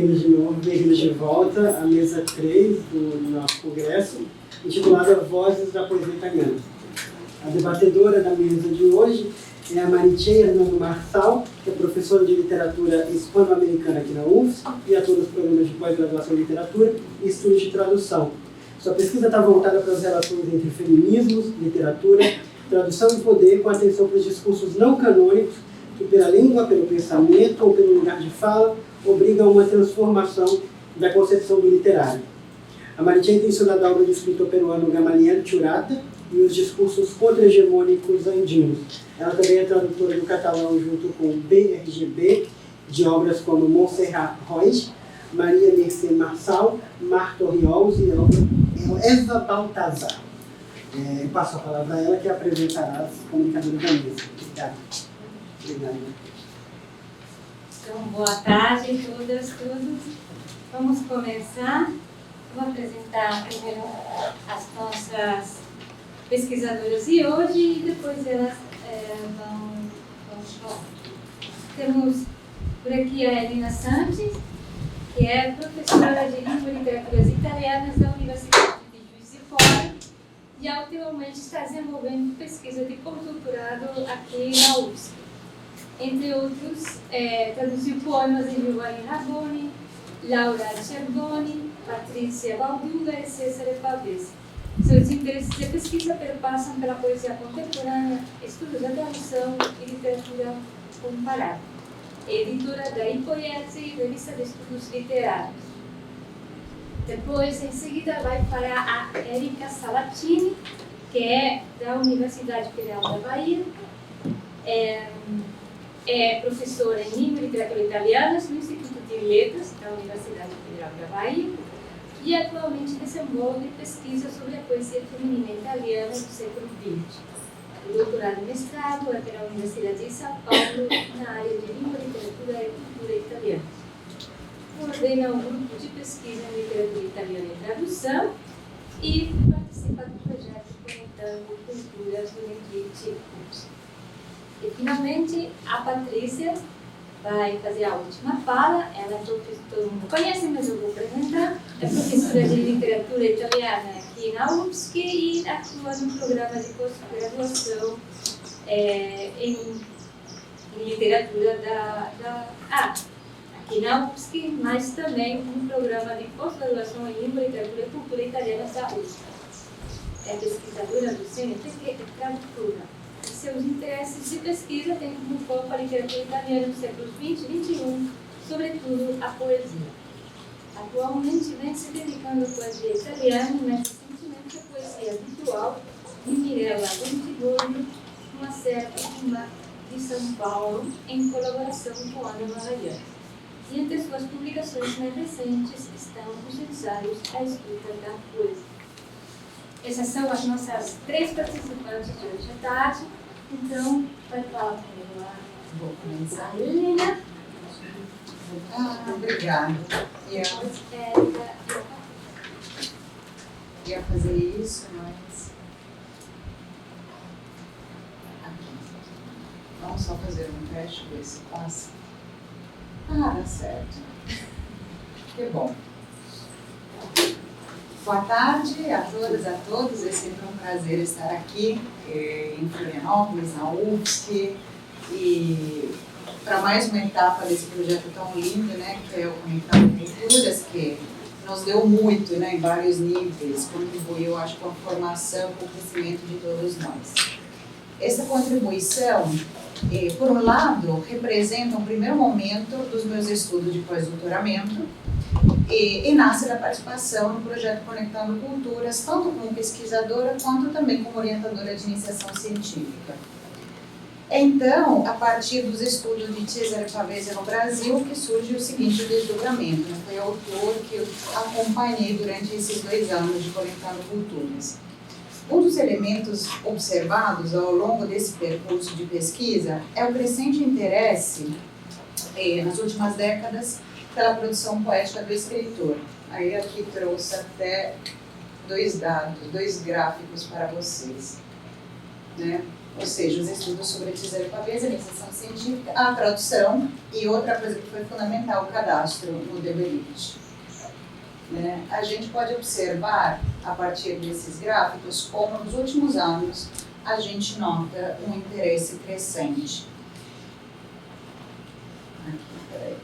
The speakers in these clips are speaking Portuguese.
bem-vindos de novo, bem-vindos de volta à mesa 3 do nosso congresso, intitulada Vozes da Poesia Italiana. A debatedora da mesa de hoje é a Maricheia Hernando Marçal, que é professora de literatura hispano-americana aqui na UFSC e atua nos programas de pós-graduação em literatura e estudos de tradução. Sua pesquisa está voltada para as relações entre feminismos, literatura, tradução e poder, com atenção para os discursos não canônicos que, pela língua, pelo pensamento ou pelo lugar de fala, obrigam a uma transformação da concepção do literário. A Maricheia tem estudado a obra do escritor peruano Gamaliel Churata e os discursos contra-hegemônicos andinos. Ela também é tradutora do catalão junto com BRGB, de obras como Montserrat Roig, Maria Mercê Marçal, Marta Oriols e Eva Baltazar. Passo a palavra a ela, que apresentará as comunicadoras da mesa. Obrigada. Obrigada. Então, boa tarde a todas, todos. Vamos começar. Vou apresentar primeiro as nossas pesquisadoras de hoje e depois elas vão falar. Temos por aqui a Elina Santos, que é professora de Língua e Literaturas Italianas da Universidade de Juiz de Fora e atualmente está desenvolvendo pesquisa de pós-doutorado aqui na UFSC. Entre outros, traduziu poemas de Giovanni Narboni, Laura Cerdoni, Patrícia Balduga e Cesare Pavese. Seus interesses de pesquisa perpassam pela poesia contemporânea, estudos da tradução e literatura comparada. É editora da Ipoiese, revista de estudos literários. Depois, em seguida, vai para a Érica Sabatini, que é da Universidade Federal da Bahia. É professora em Língua e Literatura Italianas no Instituto de Letras da Universidade Federal da Bahia e atualmente desenvolve pesquisa sobre a poesia feminina italiana do século XX. O doutorado e mestrado é pela Universidade de São Paulo na área de Língua, Literatura e Cultura Italiana. Coordena um grupo de pesquisa em literatura italiana e tradução e participa do projeto Conectando Culturas do Henrique Curso. E, finalmente, a Patrícia vai fazer a última fala. Ela é professora, todo mundo conhece, mas eu vou apresentar. É professora de literatura italiana aqui na UFSC e atua no programa de pós-graduação em literatura aqui na UFSC, mas também no programa de pós-graduação em língua, literatura e cultura italiana da UFSC. É pesquisadora do CNPq e tradutora. Seus interesses de pesquisa têm como foco a literatura italiana dos séculos XX e XXI, sobretudo a poesia. Atualmente vem se dedicando à poesia italiana, mas recentemente a poesia visual de Mirella Bonfiglio, uma série de São Paulo, em colaboração com Ana Magalhães. E entre suas publicações mais recentes estão os ensaios à escrita da poesia. Essas são as nossas 3 participantes de hoje à tarde. Então, vai falar primeiro Vou começar. a Helena. Obrigada. Ia fazer isso, mas... Aqui. Vamos só fazer um teste, ver se passa. Dá certo. Que bom. Boa tarde a todas e a todos. É sempre um prazer estar aqui em Florianópolis, na UFSC, e para mais uma etapa desse projeto tão lindo, né, que é o Conectando Culturas, que nos deu muito, né, em vários níveis, contribuiu, acho, com a formação, com o crescimento de todos nós. Essa contribuição, por um lado, representa um primeiro momento dos meus estudos de pós-doutoramento, e nasce da participação no projeto Conectando Culturas, tanto como pesquisadora quanto também como orientadora de iniciação científica. Então, a partir dos estudos de Cesare Pavese no Brasil, que surge o seguinte desdobramento. Foi o autor que eu acompanhei durante esses 2 anos de Conectando Culturas. Um dos elementos observados ao longo desse percurso de pesquisa é o crescente interesse, nas últimas décadas, pela produção poética do escritor. Aí aqui trouxe até 2 dados, 2 gráficos para vocês, né? ou seja, os estudos sobre Cesare Pavese, a iniciação científica, a tradução e outra coisa que foi fundamental, o cadastro no DBLIT. Né? A gente pode observar, a partir desses gráficos, como nos últimos anos a gente nota um interesse crescente. Aqui, peraí.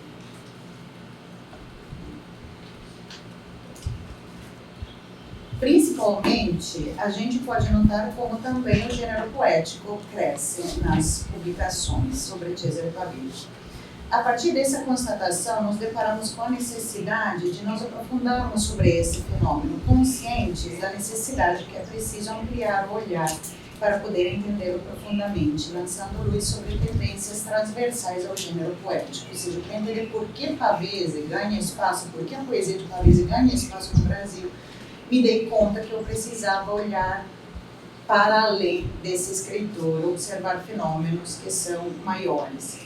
Principalmente, a gente pode notar como também o gênero poético cresce nas publicações sobre Cesare Pavese. A partir dessa constatação, nos deparamos com a necessidade de nos aprofundarmos sobre esse fenômeno, conscientes da necessidade que é preciso ampliar o olhar para poder entendê-lo profundamente, lançando luz sobre tendências transversais ao gênero poético, ou seja, para entender por que Pavese ganha espaço, por que a poesia de Pavese ganha espaço no Brasil, me dei conta que eu precisava olhar para além desse escritor, observar fenômenos que são maiores.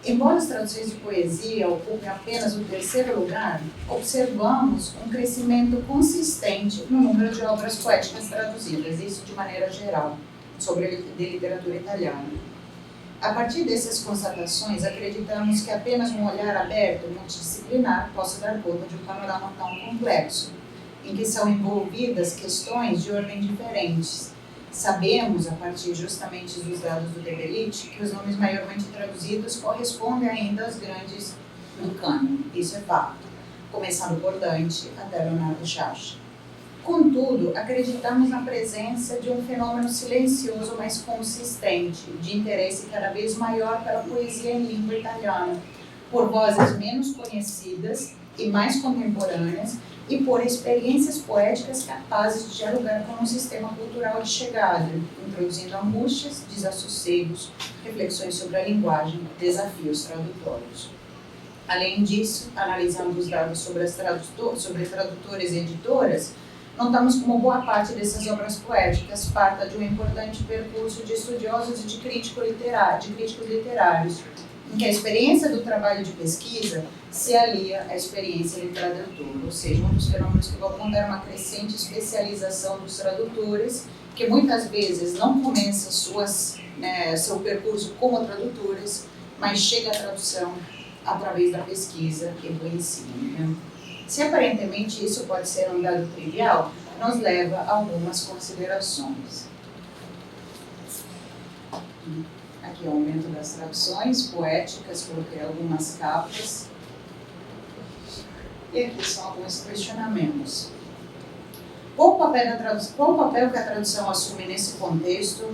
Embora as traduções de poesia ocupem apenas o terceiro lugar, observamos um crescimento consistente no número de obras poéticas traduzidas, isso de maneira geral, sobre de literatura italiana. A partir dessas constatações, acreditamos que apenas um olhar aberto, multidisciplinar, possa dar conta de um panorama tão complexo, em que são envolvidas questões de ordem diferentes. Sabemos, a partir justamente dos dados do DBLIT, que os nomes maiormente traduzidos correspondem ainda aos grandes do cânone, isso é fato, começando por Dante até Leonardo Sciascia. Contudo, acreditamos na presença de um fenômeno silencioso, mas consistente, de interesse cada vez maior pela poesia em língua italiana, por vozes menos conhecidas e mais contemporâneas, e por experiências poéticas capazes de dialogar com um sistema cultural de chegada, introduzindo angústias, desassossegos, reflexões sobre a linguagem, desafios tradutórios. Além disso, analisando os dados sobre tradutores e editoras, notamos como boa parte dessas obras poéticas parta de um importante percurso de estudiosos e de críticos literários, em que a experiência do trabalho de pesquisa se alia à experiência de tradutor, ou seja, um dos fenômenos que vão apontar uma crescente especialização dos tradutores, que muitas vezes não começa seu percurso como tradutores, mas chega à tradução através da pesquisa e do ensino. Né? Se aparentemente isso pode ser um dado trivial, nos leva a algumas considerações. Aqui é o aumento das traduções poéticas, coloquei algumas capas. E aqui são alguns questionamentos. Qual o papel que a tradução assume nesse contexto?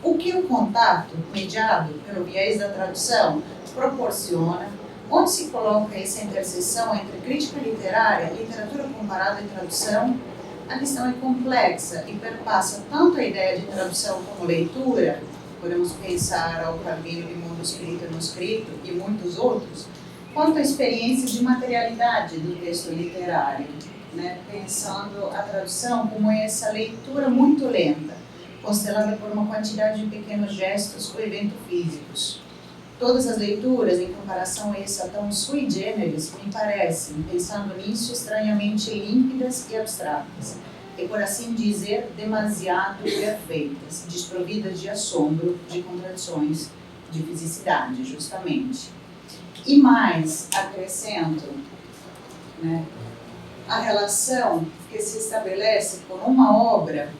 O que o contato mediado pelo viés da tradução proporciona? Onde se coloca essa interseção entre crítica literária, literatura comparada e tradução? A questão é complexa e perpassa tanto a ideia de tradução como leitura, podemos pensar ao Calvino de mundo escrito e não escrito e muitos outros, quanto à experiência de materialidade do texto literário, né? Pensando a tradução como essa leitura muito lenta, constelada por uma quantidade de pequenos gestos ou eventos físicos. Todas as leituras, em comparação a essa tão sui generis, me parecem, pensando nisso, estranhamente límpidas e abstratas, e, por assim dizer, demasiado perfeitas, desprovidas de assombro, de contradições, de fisicidade, justamente. E mais, acrescento, né, a relação que se estabelece com uma obra,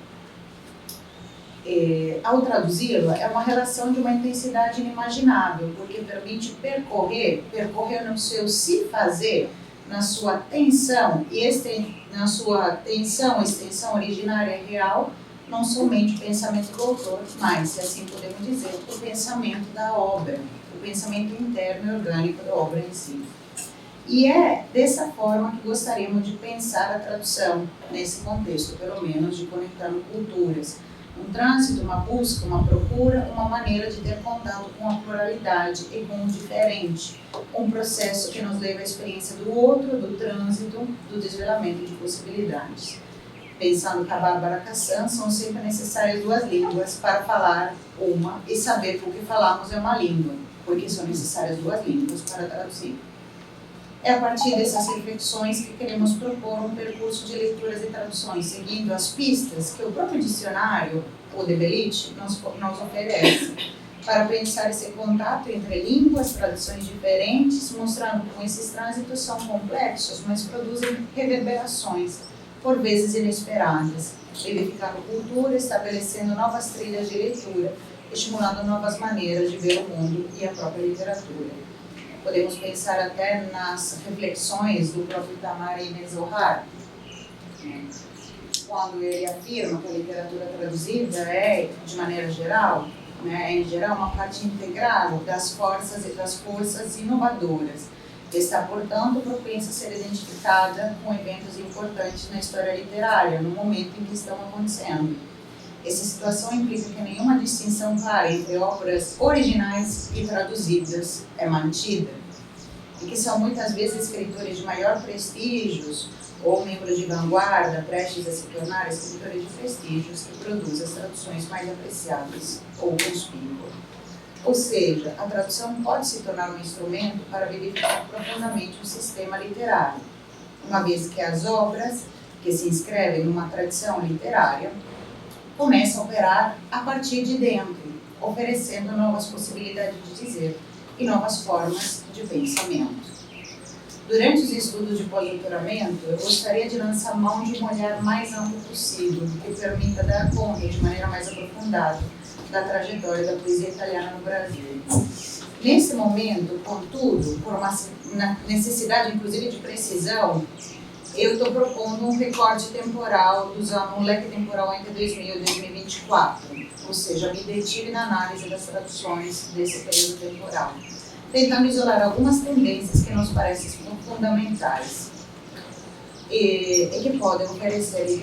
ao traduzi-la, é uma relação de uma intensidade inimaginável, porque permite percorrer no seu se fazer, na sua tensão na sua tensão, extensão originária e real, não somente o pensamento do autor, mas, se assim podemos dizer, o pensamento da obra, o pensamento interno e orgânico da obra em si. E é dessa forma que gostaríamos de pensar a tradução, nesse contexto, pelo menos, de conectando culturas. Um trânsito, uma busca, uma procura, uma maneira de ter contato com a pluralidade e com o diferente. Um processo que nos leva à experiência do outro, do trânsito, do desvelamento de possibilidades. Pensando que a Bárbara Cassan, são sempre necessárias duas línguas para falar uma e saber que o que falamos é uma língua, porque são necessárias duas línguas para traduzir. É a partir dessas reflexões que queremos propor um percurso de leituras e traduções, seguindo as pistas que o próprio dicionário, o Debelite, nos oferece, para pensar esse contato entre línguas, tradições diferentes, mostrando como esses trânsitos são complexos, mas produzem reverberações, por vezes inesperadas, vivificando cultura, estabelecendo novas trilhas de leitura, estimulando novas maneiras de ver o mundo e a própria literatura. Podemos pensar até nas reflexões do próprio Itamar Ibn Zohar, quando ele afirma que a literatura traduzida é, de maneira geral, em geral, uma parte integral das forças inovadoras. Está, portanto, propensa a ser identificada com eventos importantes na história literária, no momento em que estão acontecendo. Essa situação implica que nenhuma distinção clara entre obras originais e traduzidas é mantida, e que são muitas vezes escritores de maior prestígio ou membros de vanguarda, prestes a se tornar escritores de prestígios, que produzem as traduções mais apreciadas ou conspícuas. Ou seja, a tradução pode se tornar um instrumento para verificar profundamente o sistema literário, uma vez que as obras que se inscrevem numa tradição literária começam a operar a partir de dentro, oferecendo novas possibilidades de dizer e novas formas de pensamento. Durante os estudos de pós-doutoramento, eu gostaria de lançar mão de um olhar mais amplo possível, que permita dar conta de maneira mais aprofundada da trajetória da poesia italiana no Brasil. Nesse momento, contudo, por uma necessidade inclusive de precisão, eu estou propondo um recorte temporal, um leque temporal entre 2000 e 2024, ou seja, me detive na análise das traduções desse período temporal, tentando isolar algumas tendências que nos parecem fundamentais e que podem oferecer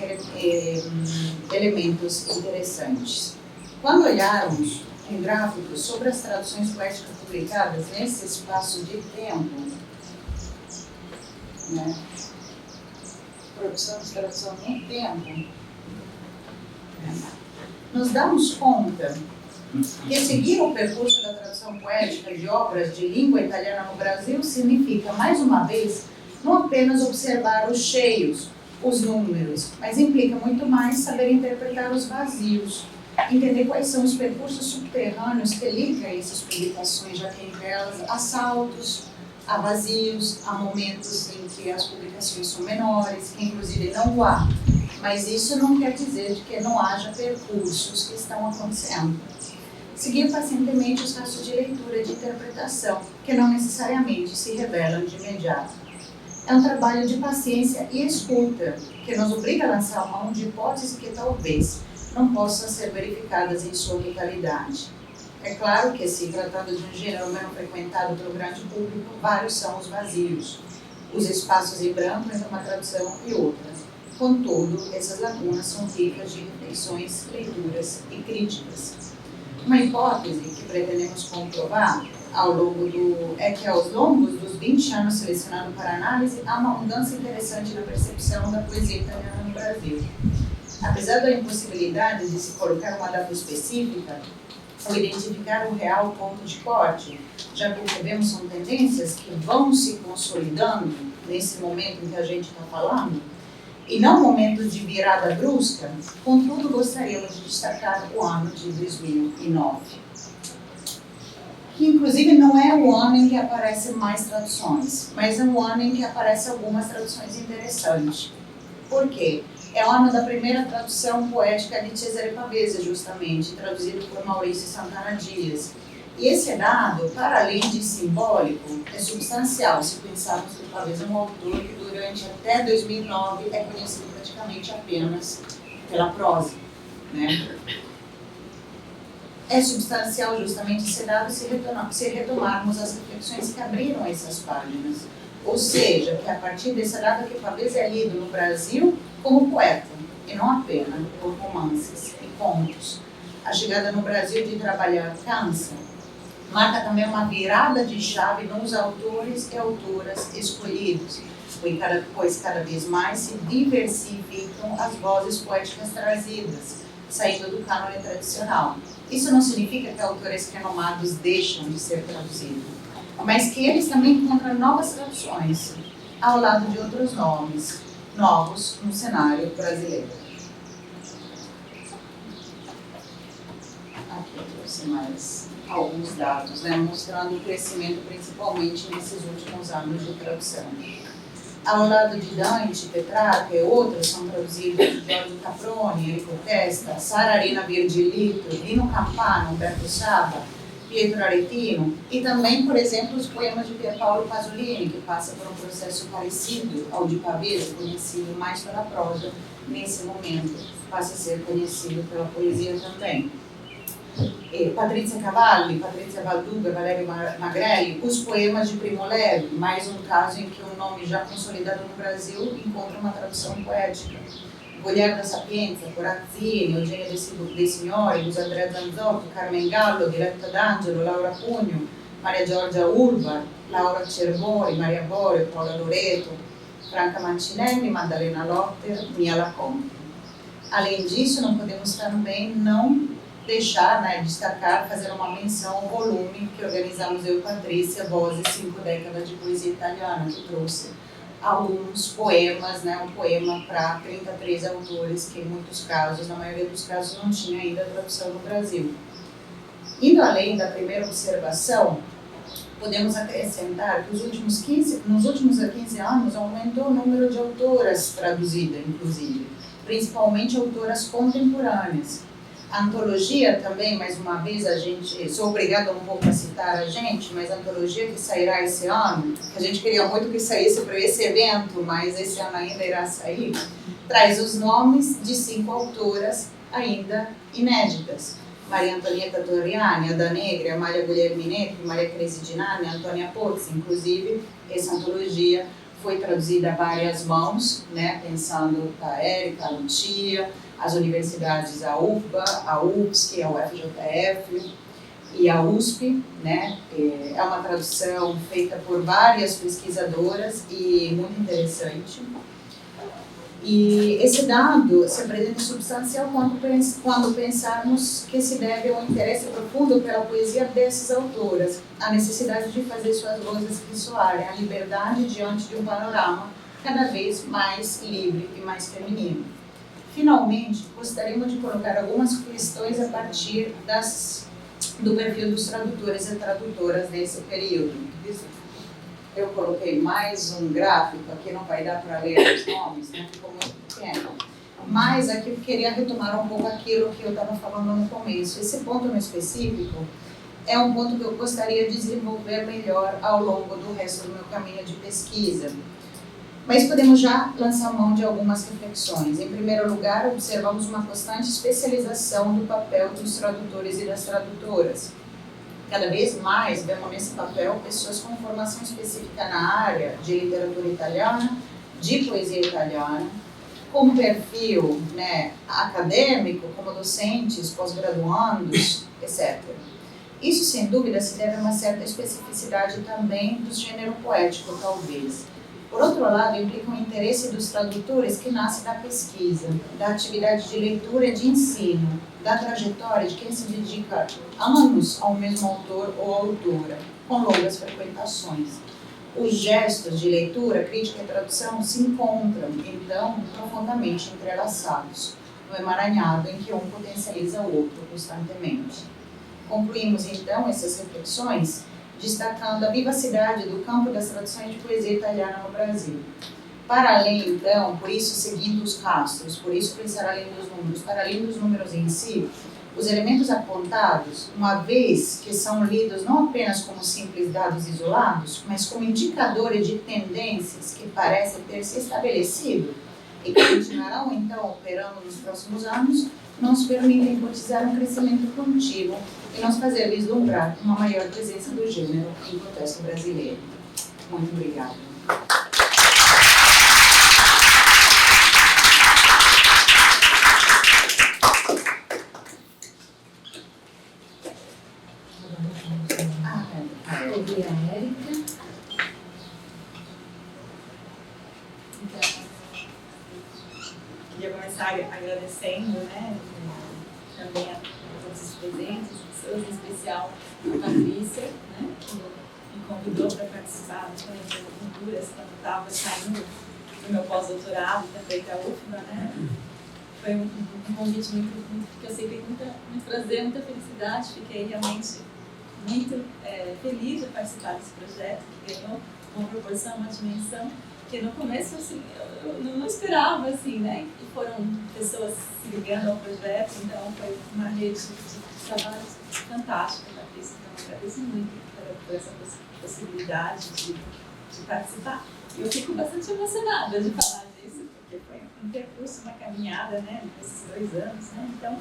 elementos interessantes. Quando olharmos um gráfico sobre as traduções poéticas publicadas nesse espaço de tempo, produção de tradução no tempo, nos damos conta que seguir o percurso da tradução poética de obras de língua italiana no Brasil significa, mais uma vez, não apenas observar os cheios, os números, mas implica muito mais saber interpretar os vazios, entender quais são os percursos subterrâneos que ligam essas publicações, já que entre elas há saltos, há vazios, há momentos em que as publicações são menores, que inclusive não há, mas isso não quer dizer que não haja percursos que estão acontecendo. Seguir pacientemente os rastros de leitura e de interpretação, que não necessariamente se revelam de imediato. É um trabalho de paciência e escuta, que nos obriga a lançar mão de hipóteses que talvez não possam ser verificadas em sua totalidade. É claro que, se tratando de um gênero menos frequentado pelo grande público, vários são os vazios, os espaços em branco entre uma tradução e outra. Contudo, essas lacunas são ricas de reflexões, leituras e críticas. Uma hipótese que pretendemos comprovar é que aos longos dos 20 anos selecionados para análise, há uma mudança interessante na percepção da poesia italiana no Brasil. Apesar da impossibilidade de se colocar uma data específica, ou identificar o real ponto de corte, já percebemos são tendências que vão se consolidando nesse momento em que a gente está falando, e não momentos de virada brusca. Contudo, gostaríamos de destacar o ano de 2009, que inclusive não é o ano em que aparecem mais traduções, mas é um ano em que aparecem algumas traduções interessantes. Por quê? É o ano da primeira tradução poética de Cesare Pavese, justamente, traduzido por Maurício Santana Dias. E esse dado, para além de simbólico, é substancial, se pensarmos que Pavese é um autor que durante até 2009 é conhecido praticamente apenas pela prosa, É substancial justamente esse dado se retomarmos as reflexões que abriram essas páginas. Ou seja, que a partir desse dado que Pavese é lido no Brasil como poeta, e não apenas por romances e contos. A chegada no Brasil de Trabalhar Cansa marca também uma virada de chave nos autores e autoras escolhidos, pois cada vez mais se diversificam as vozes poéticas trazidas, saindo do cânone tradicional. Isso não significa que autores renomados deixam de ser traduzidos, mas que eles também encontram novas traduções, ao lado de outros nomes novos no cenário brasileiro. Aqui eu trouxe mais alguns dados, né, mostrando o crescimento principalmente nesses últimos anos de tradução. Ao lado de Dante, Petrarca e outros, são traduzidos Giorgio Caproni, Enrico Testa, Sara Arena Virgilito, Lino Campano, Umberto Saba, Pietro Aretino, e também, por exemplo, os poemas de Pierpaolo Pasolini, que passa por um processo parecido ao de Pavese, conhecido mais pela prosa nesse momento, passa a ser conhecido pela poesia também. Patrizia Cavalli, Patrizia Valduga, Valério Magrelli, os poemas de Primo Levi, mais um caso em que um nome já consolidado no Brasil encontra uma tradução poética. Guglielmo da Sapienza, Corazzini, Eugênio De Signori, Luis Andrea Zanzotto, Carmen Gallo, Diletta D'Angelo, Laura Pugno, Maria Giorgia Urbar, Laura Cervori, Maria Borio, Paola Loreto, Franca Mancinelli, Maddalena Lotter, Mia Lacombe. Além disso, não podemos também não deixar, né, destacar, fazer uma menção ao volume que organizamos eu e Patrícia, Vozes, 5 décadas de poesia italiana, que trouxe alguns poemas, né, um poema para 33 autores, que em muitos casos, na maioria dos casos, não tinha ainda tradução no Brasil. Indo além da primeira observação, podemos acrescentar que nos últimos 15 anos aumentou o número de autoras traduzidas, inclusive, principalmente autoras contemporâneas. A antologia também, mais uma vez, sou obrigada um pouco a citar a gente, mas a antologia que sairá esse ano, que a gente queria muito que saísse para esse evento, mas esse ano ainda irá sair, traz os nomes de 5 autoras ainda inéditas. Maria Antonietta Torriani, Ada Negri, Amália Guglielminetti, Maria Crisi Dinani, Antônia Pozzi. Inclusive, essa antologia foi traduzida a várias mãos, né, pensando a Érica, a Lucia, as universidades, a UFBA, a UFSC, a UFJF e a USP, né? É uma tradução feita por várias pesquisadoras e muito interessante. E esse dado se apresenta substancial quando pensarmos que se deve ao interesse profundo pela poesia dessas autoras, a necessidade de fazer suas vozes ressoarem, a liberdade diante de um panorama cada vez mais livre e mais feminino. Finalmente, gostaríamos de colocar algumas questões a partir do perfil dos tradutores e tradutoras nesse período. Eu coloquei mais um gráfico, aqui não vai dar para ler os nomes, né? Ficou muito pequeno. Mas aqui eu queria retomar um pouco aquilo que eu estava falando no começo. Esse ponto no específico é um ponto que eu gostaria de desenvolver melhor ao longo do resto do meu caminho de pesquisa. Mas podemos já lançar mão de algumas reflexões. Em primeiro lugar, observamos uma constante especialização do papel dos tradutores e das tradutoras. Cada vez mais vemos nesse papel pessoas com formação específica na área de literatura italiana, de poesia italiana, como perfil, né, acadêmico, como docentes, pós-graduandos, etc. Isso, sem dúvida, se deve a uma certa especificidade também do gênero poético, talvez. Por outro lado, implica um interesse dos tradutores que nasce da pesquisa, da atividade de leitura e de ensino, da trajetória de quem se dedica anos ao mesmo autor ou autora, com longas frequentações. Os gestos de leitura, crítica e tradução se encontram, então, profundamente entrelaçados, no emaranhado em que um potencializa o outro constantemente. Concluímos, então, essas reflexões destacando a vivacidade do campo das traduções de poesia italiana no Brasil. Para além, então, por isso seguindo os rastros, por isso pensar além dos números, para além dos números em si, os elementos apontados, uma vez que são lidos não apenas como simples dados isolados, mas como indicadores de tendências que parecem ter se estabelecido e que continuarão, então, operando nos próximos anos, nos permitem hipotizar um crescimento contínuo e nos fazer vislumbrar uma maior presença do gênero em contexto brasileiro. Muito obrigada. Ouvir a Érica. Então, queria começar agradecendo, né, também a todos os presentes, em especial a Patrícia, né, que me convidou para participar do Conectando Culturas quando eu estava saindo do meu pós-doutorado e também da UFBA, né? Foi um convite muito que eu sei que tem muito prazer, muita felicidade. Fiquei realmente muito feliz de participar desse projeto, que ganhou uma proporção, uma dimensão que no começo assim, eu não esperava, assim, né? E foram pessoas se ligando ao projeto, então foi uma rede de trabalhos fantástica, Patrícia. Então eu agradeço muito por essa possibilidade de participar. E eu fico bastante emocionada de falar disso, porque foi um percurso, uma caminhada, né, nesses 2 anos, né? Então,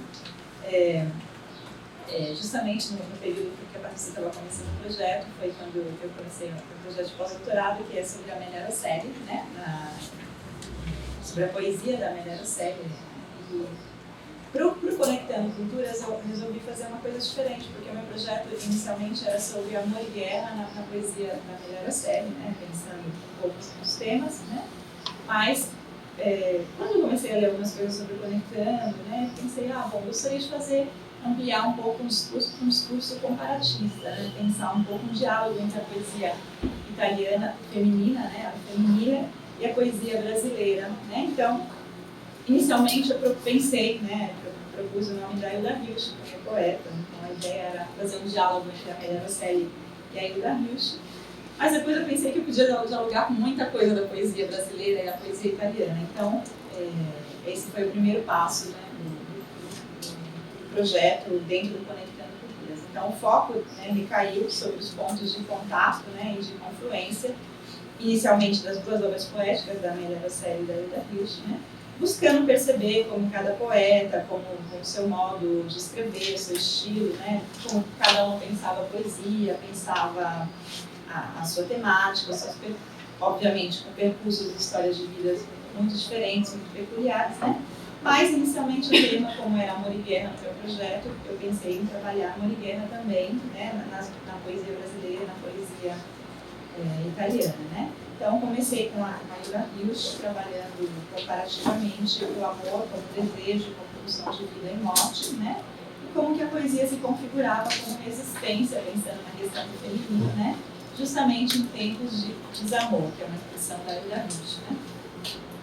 justamente no período que a Patrícia estava começando o projeto, foi quando eu comecei o projeto de pós-doutorado, que é sobre a Amélia Araceli, né, sobre a poesia da Amélia Araceli. E para o Conectando Culturas, eu resolvi fazer uma coisa diferente, porque o meu projeto inicialmente era sobre amor e guerra na poesia da Amélia Araceli, né, pensando um pouco nos temas, né, mas quando eu comecei a ler algumas coisas sobre o Conectando, né, pensei, gostaria de ampliar um pouco um discurso comparatista, né? Pensar um pouco um diálogo entre a poesia italiana feminina, né? A feminina, e a poesia brasileira, né? Então, inicialmente eu pensei, né? Eu propus o nome da Hilda Hilst, que é poeta, então a ideia era fazer um diálogo entre a Amélia Araceli e a Hilda Hilst, mas depois eu pensei que eu podia dialogar com muita coisa da poesia brasileira e da poesia italiana, então esse foi o primeiro passo, né? Projeto dentro do Conectando Culturas. Então, o foco, né, recaiu sobre os pontos de contato, né, e de confluência, inicialmente das 2 obras poéticas, da Amélia Araceli e da Hilda Hilst, né, buscando perceber como cada poeta, como o seu modo de escrever, o seu estilo, né, como cada um pensava a poesia, pensava a sua temática, obviamente com percursos e histórias de vidas muito diferentes, muito peculiares, né. Mas, inicialmente, o tema, como era amor e guerra no meu projeto, eu pensei em trabalhar amor e guerra também, né, na poesia brasileira, na poesia italiana, né. Então, comecei com a Hilda Hilst, trabalhando comparativamente o amor como desejo, como produção de vida e morte, né, e como que a poesia se configurava como resistência, pensando na questão do feminino, né, justamente em tempos de desamor, que é uma expressão da Hilda Hilst, né.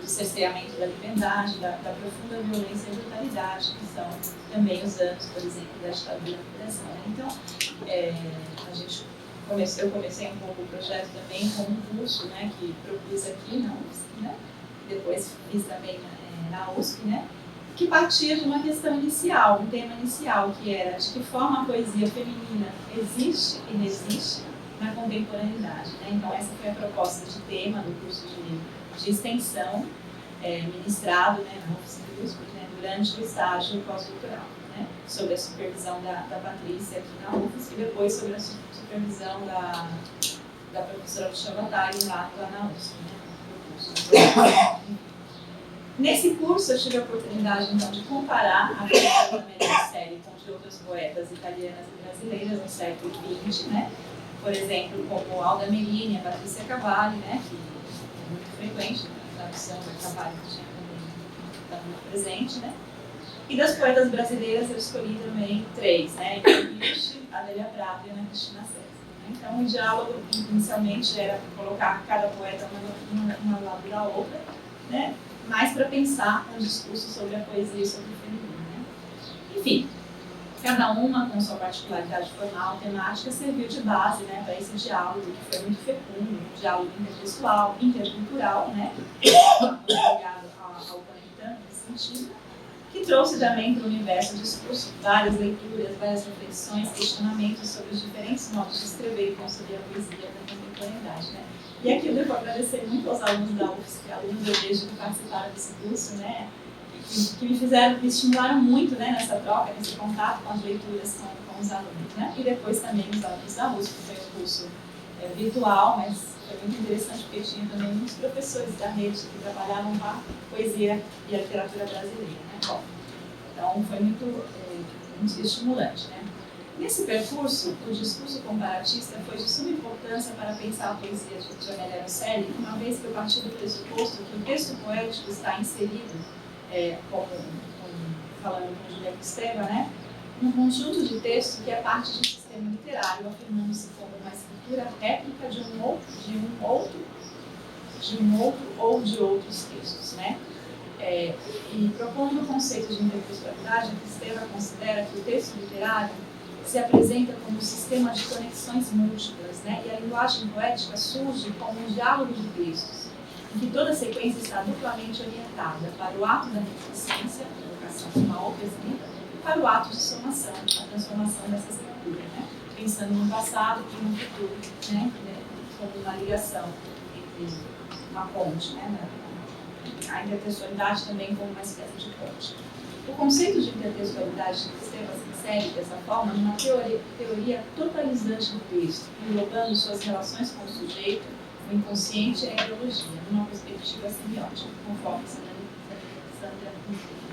Do cerceamento da liberdade, da profunda violência e brutalidade, que são também os anos, por exemplo, da ditadura do Brasil. Então, eu comecei um pouco o projeto também com um curso, né, que propus aqui na UFSC, né, depois fiz também na USP, né, que partia de uma questão inicial, um tema inicial, que era de que forma a poesia feminina existe e resiste na contemporaneidade. Né? Então, essa foi a proposta de tema do curso de extensão ministrado, né, na UFSC, né, durante o estágio pós-doutoral, né, sob a supervisão da Patrícia aqui na UFSC e depois sob a supervisão da professora Michelle Batari lá na UFSC. Né, nesse curso eu tive a oportunidade então de comparar a poesia da Amélia Araceli com de outras poetas italianas e brasileiras no século XX, né, por exemplo, como Alda Meline, a Patrícia Cavalli, né, que é muito frequente, tradução do trabalho que tinha também está muito presente, né? E das poetas brasileiras eu escolhi também 3, né? Adélia Prado e Ana Cristina César. Né? Então o diálogo inicialmente era colocar cada poeta uma ao lado da outra, né? Mais para pensar um discurso sobre a poesia e sobre o feminino. Né? Enfim, cada uma com sua particularidade formal, temática, serviu de base, né, para esse diálogo que foi muito fecundo, um diálogo interpessoal, intercultural, né, ligado ao Conectando nesse sentido, que trouxe também para o universo discurso várias leituras, várias reflexões, questionamentos sobre os diferentes modos de escrever e construir a poesia da contemporaneidade. Né. E aqui eu devo agradecer muito aos alunos da UFSC, alunos eu vejo que participaram desse curso, né, que me estimularam muito, né, nessa troca, nesse contato com as leituras com os alunos, né? E depois também os alunos da USP, que foi um curso virtual, mas foi muito interessante porque tinha também muitos professores da rede que trabalhavam com a poesia e a literatura brasileira, né? Bom, então foi muito estimulante, né? Nesse percurso, o discurso comparatista foi de suma importância para pensar a poesia de Amélia Araceli, uma vez que eu parti do pressuposto que o texto poético está inserido falando com Julieta Esteva, né? Um conjunto de texto que é parte de um sistema literário, afirmando-se como uma escritura escritura réplica de um outro ou de outros textos, né? E propondo o conceito de intertextualidade, a Kristeva considera que o texto literário se apresenta como um sistema de conexões múltiplas, né? E a linguagem poética surge como um diálogo de textos, em que toda a sequência está duplamente orientada para o ato da reminiscência, a evocação de uma outra escrita, e para o ato de somação, a transformação dessa escritura, né? Pensando no passado e no futuro, né? Como uma ligação entre uma ponte, né? A intertextualidade também como uma espécie de ponte. O conceito de intertextualidade de Kristeva se insere dessa forma numa teoria totalizante do texto, englobando suas relações com o sujeito, o inconsciente e a ideologia, numa perspectiva semiótica, conforme Sandra ensina.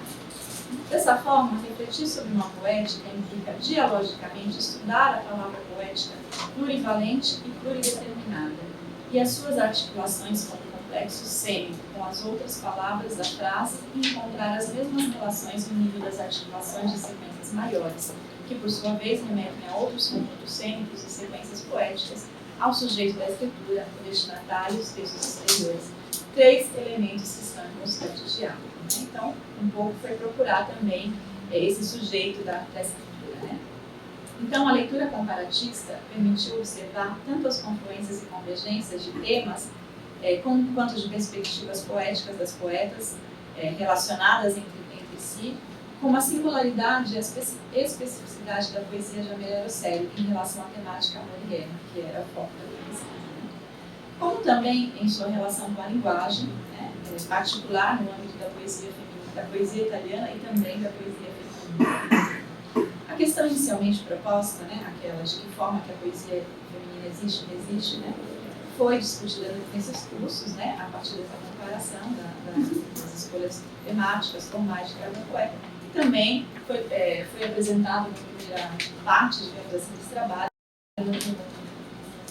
Dessa forma, refletir sobre uma poética implica dialogicamente estudar a palavra poética plurivalente e plurideterminada, e as suas articulações como complexo sêmico com as outras palavras da frase e encontrar as mesmas relações no nível das articulações de sequências maiores, que por sua vez remetem a outros conjuntos cêmicos e sequências poéticas, ao sujeito da escritura, o destinatário e os textos exteriores. 3 elementos que estão em constante diálogo. Né? Então, um pouco foi procurar também esse sujeito da escritura. Né? Então, a leitura comparatista permitiu observar tanto as confluências e convergências de temas quanto de perspectivas poéticas das poetas relacionadas entre si, como a singularidade e a especificidade da poesia de Amélia Rosselli em relação à temática amor e guerra, que era o foco da poesia. Como também em sua relação com a linguagem, né, particular no âmbito da poesia feminina, da poesia italiana e também da poesia feminina. A questão inicialmente proposta, né, aquela de que forma que a poesia feminina existe ou não existe, né, foi discutida nesses cursos, né, a partir dessa comparação das escolhas temáticas, formais de cada poeta. E também foi apresentado na primeira parte, digamos assim, desse trabalho, no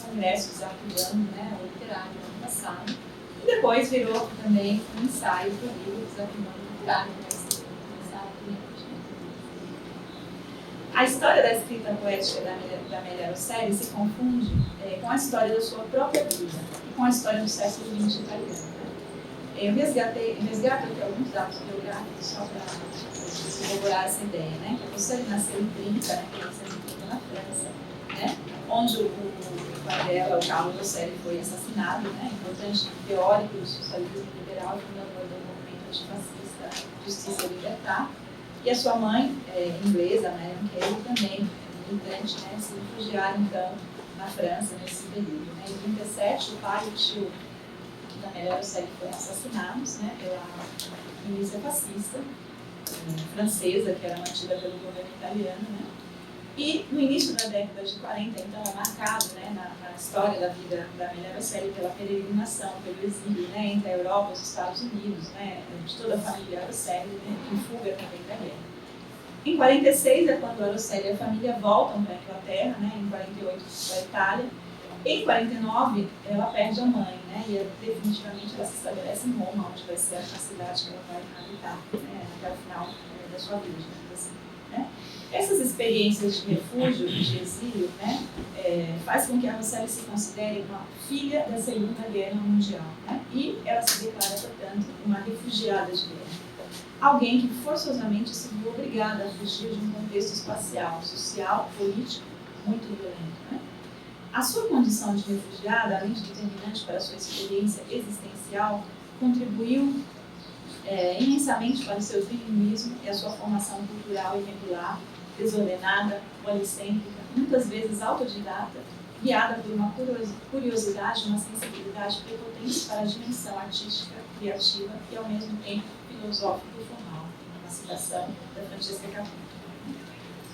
Congresso Desafio, né, o literário, no ano passado. E depois virou também um ensaio para o livro Desafio Literário, que vai ser começado primeiro. A história da escrita poética da Amélia Rosselli se confunde com a história da sua própria vida e com a história do século XX italiano. Né? Eu resgato aqui alguns dados biográficos só para corroborar essa ideia. Né? A Rosselli nasceu em 30, né, na França, né? Onde o pai dela, o Carlo Rosselli, foi assassinado, né? Importante teórico do socialismo liberal e fundador do movimento antifascista Justiça e Libertar. E a sua mãe, inglesa, Marion Kelly, também militante, né, se refugiaram então na França nesse período. Né? Em 1937, o pai e o tio da Amélia Rosselli foram assassinados, né, pela milícia fascista francesa, que era mantida pelo governo italiano. Né? E no início da década de 40, então, é marcado, né, na história da vida da Amélia Rosselli pela peregrinação, pelo exílio, né, entre a Europa e os Estados Unidos, né, de toda a família Rosselli, né, em fuga também da guerra. Em 46 é quando a Rosselli e a família voltam para a Inglaterra, né, em 48 para a Itália. Em 49 ela perde a mãe, né, e definitivamente ela se estabelece em Roma, onde vai ser a cidade que ela vai habitar, né, até o final da sua vida, assim, né. Essas experiências de refúgio, de exílio, né, faz com que a Rosselli se considere uma filha da Segunda Guerra Mundial, né, e ela se declara, portanto, uma refugiada de guerra. Alguém que forçosamente se viu obrigada a fugir de um contexto espacial, social, político, muito violento. Né? A sua condição de refugiada, além de determinante para a sua experiência existencial, contribuiu imensamente para o seu trilinguismo e a sua formação cultural irregular, desordenada, policêntrica, muitas vezes autodidata, guiada por uma curiosidade e uma sensibilidade prepotentes para a dimensão artística, criativa e, ao mesmo tempo, filosófica e formal, uma citação da Francesca Caputo.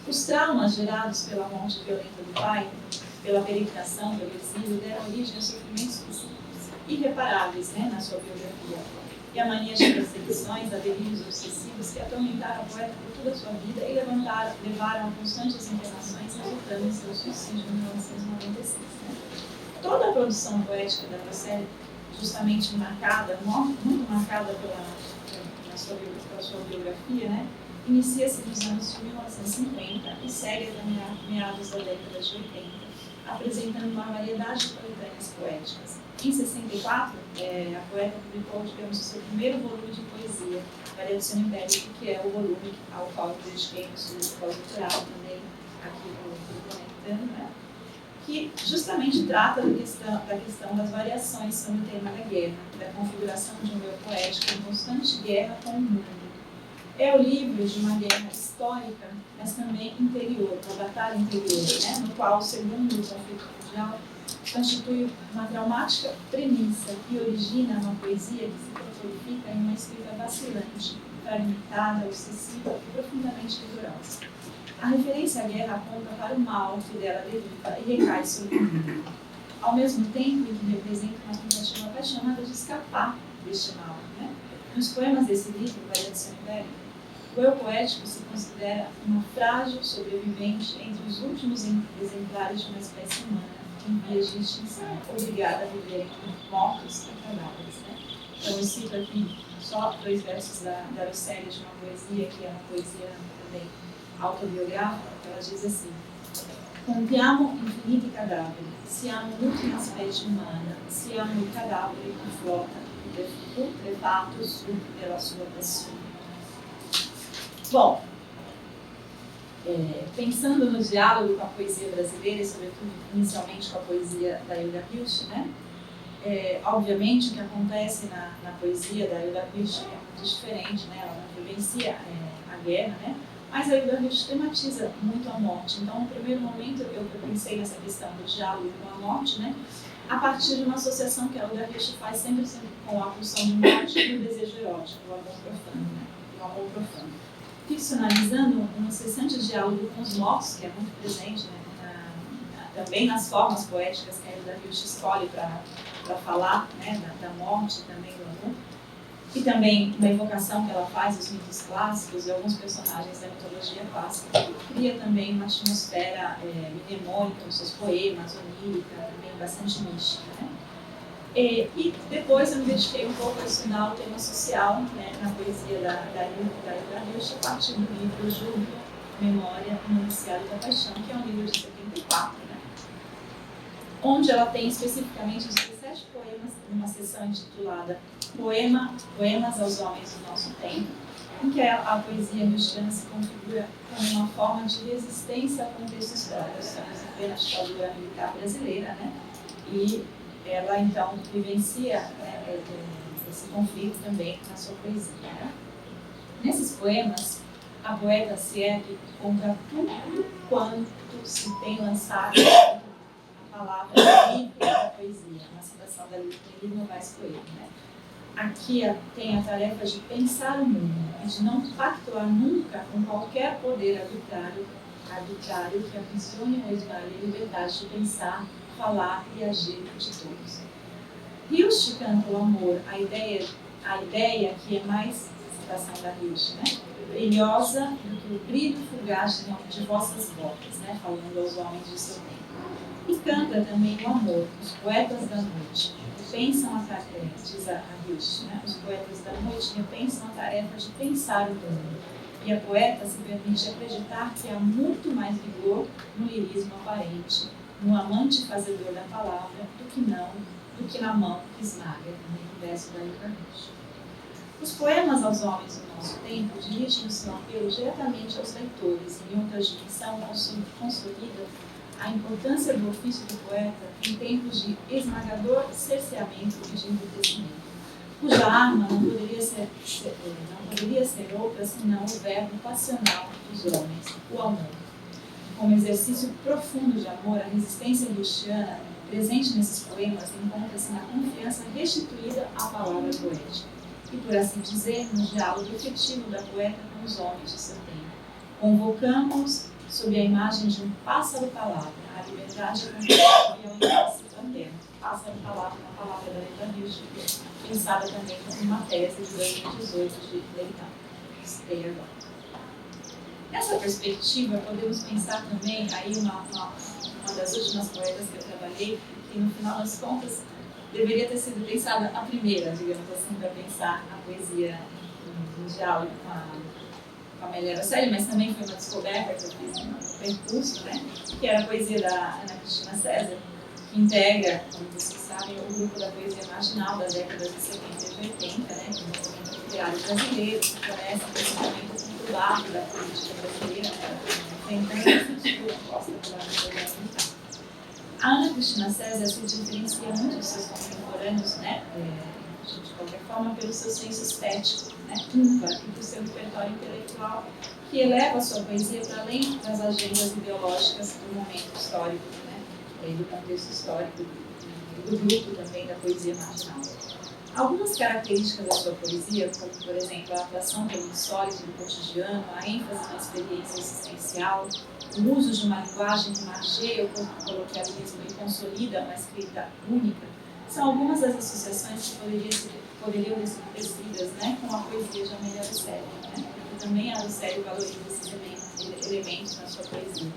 Os traumas gerados pela morte violenta do pai, pela peregrinação, pelo exílio, deram origem a sofrimentos irreparáveis, né, na sua biografia. E a mania de perseguições, a delírios obsessivos que atormentaram a poeta por toda a sua vida e levaram a constantes internações, resultando em seu suicídio em 1996. Né? Toda a produção poética da Rosselli, justamente marcada, muito marcada pela sua biografia, né, inicia-se nos anos de 1950 e segue até meados da década de 80. apresentando uma variedade de coletâneas poéticas. Em 64, a poeta publicou, digamos, o seu primeiro volume de poesia, Variazione Iberica, que é o volume ao qual eu dediquei no estudo de pós-doutorado também, aqui no Conectando, né? Que justamente trata da questão das variações sobre o tema da guerra, da configuração de um eu poético em constante guerra com o mundo. É o livro de uma guerra histórica, mas também interior, uma batalha interior, né? No qual o segundo conflito mundial constitui uma traumática premissa que origina uma poesia que se prolifica em uma escrita vacilante, fragmentada, obsessiva e profundamente rigorosa. A referência à guerra aponta para o mal que dela deriva e recai sobre o mundo, ao mesmo tempo em que representa uma tentativa apaixonada de escapar deste mal. Né? Nos poemas desse livro, Variazione Iberica, o eu poético se considera uma frágil sobrevivente entre os últimos exemplares de uma espécie humana em vias de extinção, obrigada a viver entre mortos e cadáveres. Né? Então, eu cito aqui só 2 versos da Lucélia, de uma poesia que é uma poesia também autobiográfica, que ela diz assim: Contiamo infiniti cadaveri, siamo l'ultima specie umana, siamo il cadavere che flota, putrefatto su della sua passione. Bom, pensando no diálogo com a poesia brasileira e, sobretudo, inicialmente com a poesia da Hilda Hilst, né? Obviamente, o que acontece na poesia da Hilda Hilst é muito diferente, né? Ela não vivencia a guerra, né? Mas a Hilda Hilst tematiza muito a morte. Então, no primeiro momento, eu pensei nessa questão do diálogo com a morte, né? A partir de uma associação que a Hilda Hilst faz sempre com a pulsão de morte e o desejo erótico, o amor profano, né? O amor profano. Ficcionalizando um incessante diálogo com os mortos, que é muito presente, né? Também nas formas poéticas que a Hilda Hilst escolhe para falar, né? da morte e também do amor. E também uma evocação que ela faz dos mitos clássicos e alguns personagens da mitologia clássica, que cria também uma atmosfera mnemônica nos seus poemas, onírica, também bastante mística. Né? E depois eu me dediquei um pouco a estudar o tema social, né, na poesia da Hilda Hilst, a partir do livro Júbilo, Memória e Noticiário da Paixão, que é um livro de 74, né? Onde ela tem especificamente os 17 poemas, numa seção intitulada Poemas aos Homens do Nosso Tempo, em que a poesia hilstiana se configura como uma forma de resistência ao contexto histórico. Estamos em plena ditadura militar brasileira, né? E ela, então, vivencia esse conflito também na sua poesia. Né? Nesses poemas, a poeta se ergue contra tudo quanto se tem lançado a palavra livre da poesia, uma citação da Lili Novaes Coelho. Né? Aqui tem a tarefa de pensar o mundo e de não pactuar nunca com qualquer poder arbitrário que aprisione ou esvalhe a liberdade de pensar, falar e agir de todos. Hilst canta o amor, a ideia que é mais, citação da Hilst, né? Brilhosa do que o brilho fugaz de vossas botas, né? Falando aos homens de seu tempo. E canta também o amor, os poetas da noite, pensam a tarefa, diz a Hilst, né? Os poetas da noite pensam a tarefa de pensar o mundo. E a poeta se permite acreditar que há muito mais vigor no lirismo aparente, no amante fazedor da palavra, do que na mão que esmaga, no verso da Hilda Hilst. Os poemas aos homens do nosso tempo dirigem o seu apelo diretamente aos leitores e, em outra dimensão, consolida a importância do ofício do poeta em tempos de esmagador cerceamento e de embrutecimento, cuja arma não poderia ser outra senão o verbo passional dos homens, o amor. Como exercício profundo de amor, a resistência hilstiana, presente nesses poemas, encontra-se na confiança restituída à palavra poética e, por assim dizer, no diálogo efetivo da poeta com os homens de seu tempo. Convocamos sob a imagem de um pássaro-palavra, a liberdade conquistada e ao impasse fraterno. Pássaro-palavra, uma palavra da Hilda Hilst, pensada também em uma tese de 2018 de Leitão. Citei agora. Nessa perspectiva, podemos pensar também, aí uma das últimas poetas que eu trabalhei, que no final das contas deveria ter sido pensada a primeira, digamos assim, para pensar a poesia no diálogo com com a Amélia Araceli, mas também foi uma descoberta que eu fiz no percurso, né? Que era a poesia da Ana Cristina César, que integra, como vocês sabem, o grupo da poesia marginal das décadas de 70 e 80, né? Que é um movimento literário brasileiro, que começa principalmente com o barco da política brasileira, né? Enfrentando a censura imposta pela ditadura militar. A Ana Cristina César se diferencia muito dos seus contemporâneos, né? De qualquer forma, pelo seu senso estético, né? E pelo seu repertório intelectual, que eleva a sua poesia para além das agendas ideológicas do momento histórico, né? E do contexto histórico e do grupo também da poesia marginal. Algumas características da sua poesia, como, por exemplo, a atuação pelo sólido do cotidiano, a ênfase na experiência existencial, o uso de uma linguagem que margeia o coloquialismo e consolida uma escrita única, são algumas das associações que poderiam ser tecidas, né, com a poesia de Amélia Araceli, né? E também a Araceli valoriza esses elementos na sua poesia.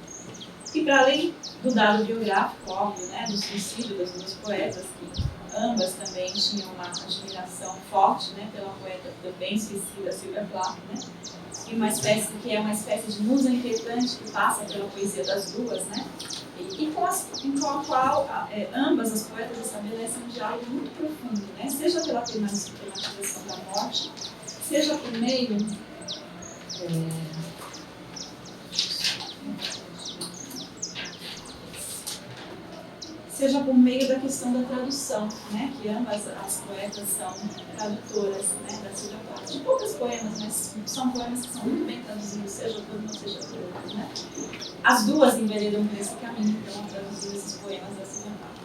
E para além do dado biográfico, óbvio, né, do suicídio das duas poetas, que ambas também tinham uma admiração forte, né, pela poeta também suicida Sylvia Plath, né, que é uma espécie de musa inquietante que passa pela poesia das duas, né, e com a qual ambas as poetas estabelecem um diálogo muito profundo, né, seja pela tematização da morte, seja por meio da questão da tradução, né? Que ambas as poetas são tradutoras, né, da Sylvia Plath. De poucos poemas, mas são poemas que são muito bem traduzidos, seja por uma, seja por outra, né? As duas enveredam por esse caminho, então, traduziram esses poemas da Sylvia Plath.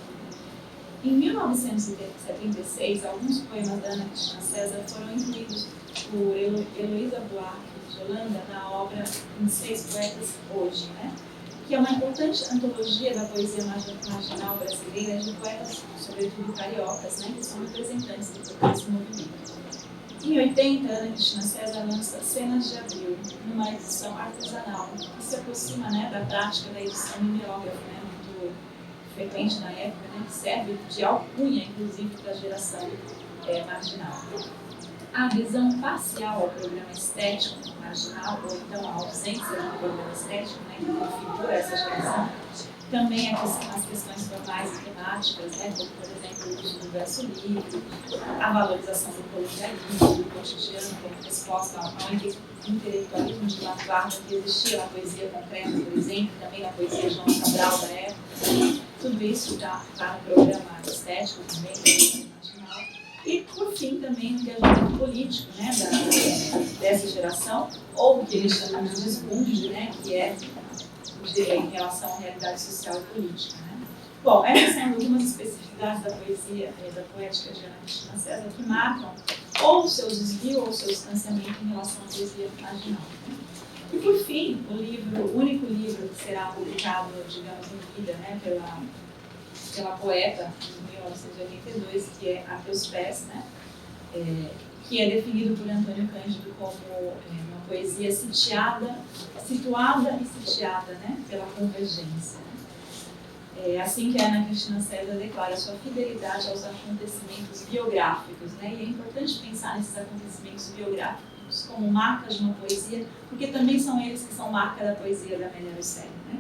Em 1976, alguns poemas da Ana Cristina César foram incluídos por Heloísa Buarque de Holanda na obra Em Seis Poetas Hoje, né? Que é uma importante antologia da poesia marginal brasileira de poetas, sobretudo cariocas, né, que são representantes desse movimento. Em 80, Ana Cristina César lança Cenas de Abril, numa edição artesanal, que se aproxima, né, da prática da edição mimeógrafa, né, muito frequente na época, né, que serve de alcunha, inclusive, para a geração marginal. A adesão parcial ao programa estético marginal, ou então a ausência do programa estético, né, que configura essa geração, também as questões formais e temáticas, né, como, por exemplo, o uso do verso livre, a valorização do colonialismo, do cotidiano, como resposta ao intelectualismo de vanguarda que existia na poesia concreta, por exemplo, também na poesia João Cabral da época. Tudo isso está no programa estético também, marginal. E, por fim, também o engajamento político, né, dessa geração, ou o que eles chamam de desbunde, né, que é em relação à realidade social e política. Né? Bom, essas são algumas especificidades da poesia, da poética de Ana Cristina César, que marcam ou o seu desvio ou o seu distanciamento em relação à poesia marginal. Né? E, por fim, o único livro que será publicado, digamos, em vida, né, pela poeta, em 1982, que é A Teus Pés, né? Que é definido por Antônio Cândido como uma poesia situada e sitiada, né? Pela convergência. É assim que a Ana Cristina César declara sua fidelidade aos acontecimentos biográficos, né? E é importante pensar nesses acontecimentos biográficos como marcas de uma poesia, porque também são eles que são marca da poesia da Amélia Araceli, né?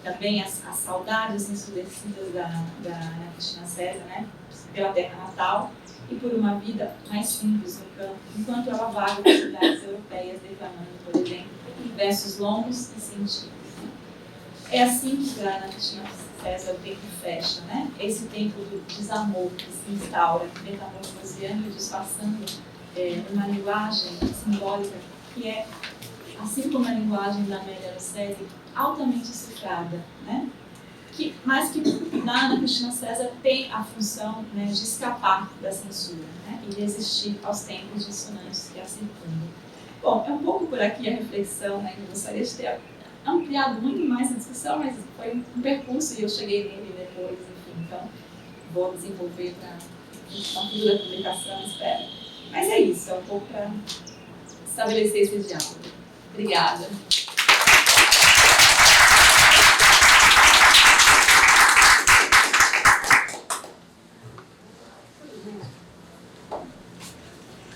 Também as saudades ensurdecidas da Ana Cristina César, né, pela terra natal e por uma vida mais simples no campo, enquanto ela vaga por cidades europeias declamando, por exemplo, versos longos e sentidos. Né? É assim que para Ana Cristina César o tempo fecha, né? Esse tempo do desamor que se instaura, metamorfoseando e disfarçando uma linguagem simbólica que é, assim como a linguagem da Amélia Araceli, altamente cifrada, né? Mas que na Ana Cristina César tem a função, né, de escapar da censura, né, e resistir aos tempos dissonantes que a circundam. Bom, é um pouco por aqui a reflexão, né, eu gostaria de ter ampliado muito mais a discussão, mas foi um percurso e eu cheguei nele depois, enfim, então vou desenvolver para a futura publicação, espero. Mas é isso, é um pouco para estabelecer esse diálogo. Obrigada.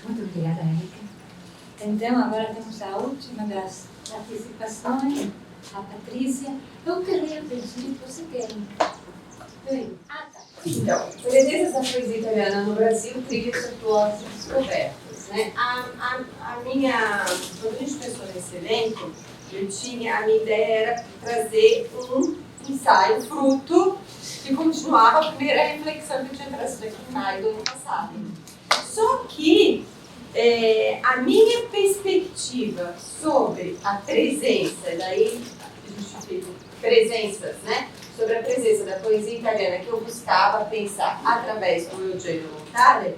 Muito obrigada, Érica. Então, agora temos a última das participações, a Patrícia. Eu queria pedir, você tem? Ah, tá. Então, Presenças da Poesia Italiana no Brasil, trilhas virtuosas e descobertas. Né? Quando a gente pensou nesse elenco, a minha ideia era trazer um ensaio fruto que continuava a primeira reflexão que eu tinha trazido aqui em maio do ano passado. Só que a minha perspectiva sobre a presença, daí justifico presenças, né? Sobre a presença da poesia italiana que eu buscava pensar através do Eugenio Montale,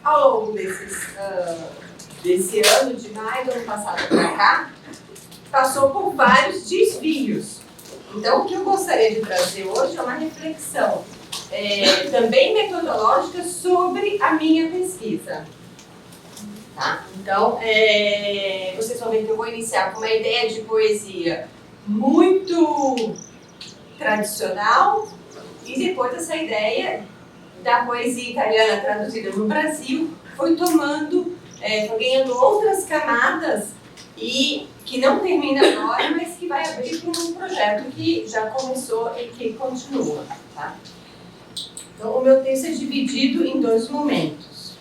ao longo desse ano, de maio do ano passado para cá, passou por vários desvios. Então, o que eu gostaria de trazer hoje é uma reflexão também metodológica sobre a minha pesquisa. Tá? Então, vocês vão ver que eu vou iniciar com uma ideia de poesia muito tradicional e depois essa ideia da poesia italiana traduzida no Brasil foi ganhando outras camadas e que não termina agora, mas que vai abrir para um projeto que já começou e que continua. Tá? Então, o meu texto é dividido em 2 momentos.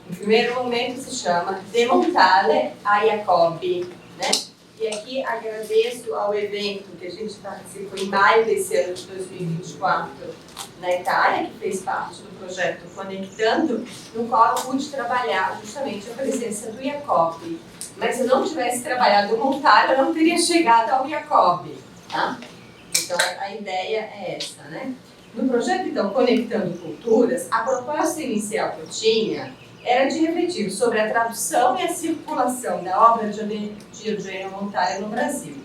O primeiro momento se chama De Montale a Jacobi, né? E aqui agradeço ao evento que a gente participou em maio desse ano de 2024 na Itália, que fez parte do projeto Conectando, no qual eu pude trabalhar justamente a presença do Jacobi. Mas se eu não tivesse trabalhado o Montale, eu não teria chegado ao Jacobi. Tá? Então a ideia é essa, né? No projeto, então, Conectando Culturas, a proposta inicial que eu tinha era de refletir sobre a tradução e a circulação da obra de Eugenio Montale no Brasil.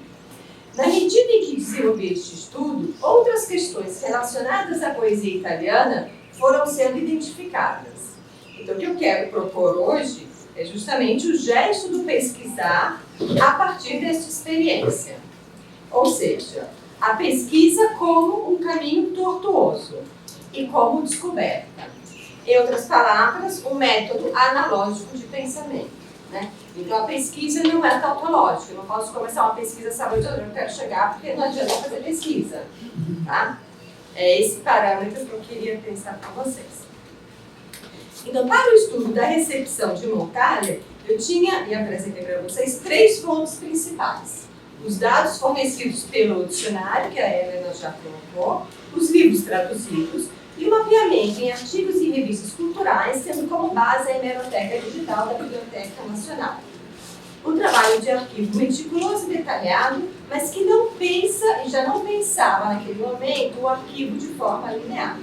Na medida em que desenvolvi este estudo, outras questões relacionadas à poesia italiana foram sendo identificadas. Então, o que eu quero propor hoje é justamente o gesto do pesquisar a partir desta experiência. Ou seja, a pesquisa como um caminho tortuoso e como descoberta. Em outras palavras, um método analógico de pensamento. Né? Então, a pesquisa não é tautológica. Eu não posso começar uma pesquisa sabendo onde eu quero chegar, porque não adianta fazer pesquisa. Tá? É esse parâmetro que eu queria pensar para vocês. Então, para o estudo da recepção de Montale, eu tinha, e apresentei para vocês, 3 pontos principais. Os dados fornecidos pelo dicionário, que a Helena já colocou, os livros traduzidos, e o mapeamento em artigos e revistas culturais, tendo como base a hemeroteca digital da Biblioteca Nacional. Um trabalho de arquivo meticuloso e detalhado, mas que não pensa e já não pensava naquele momento o arquivo de forma linear.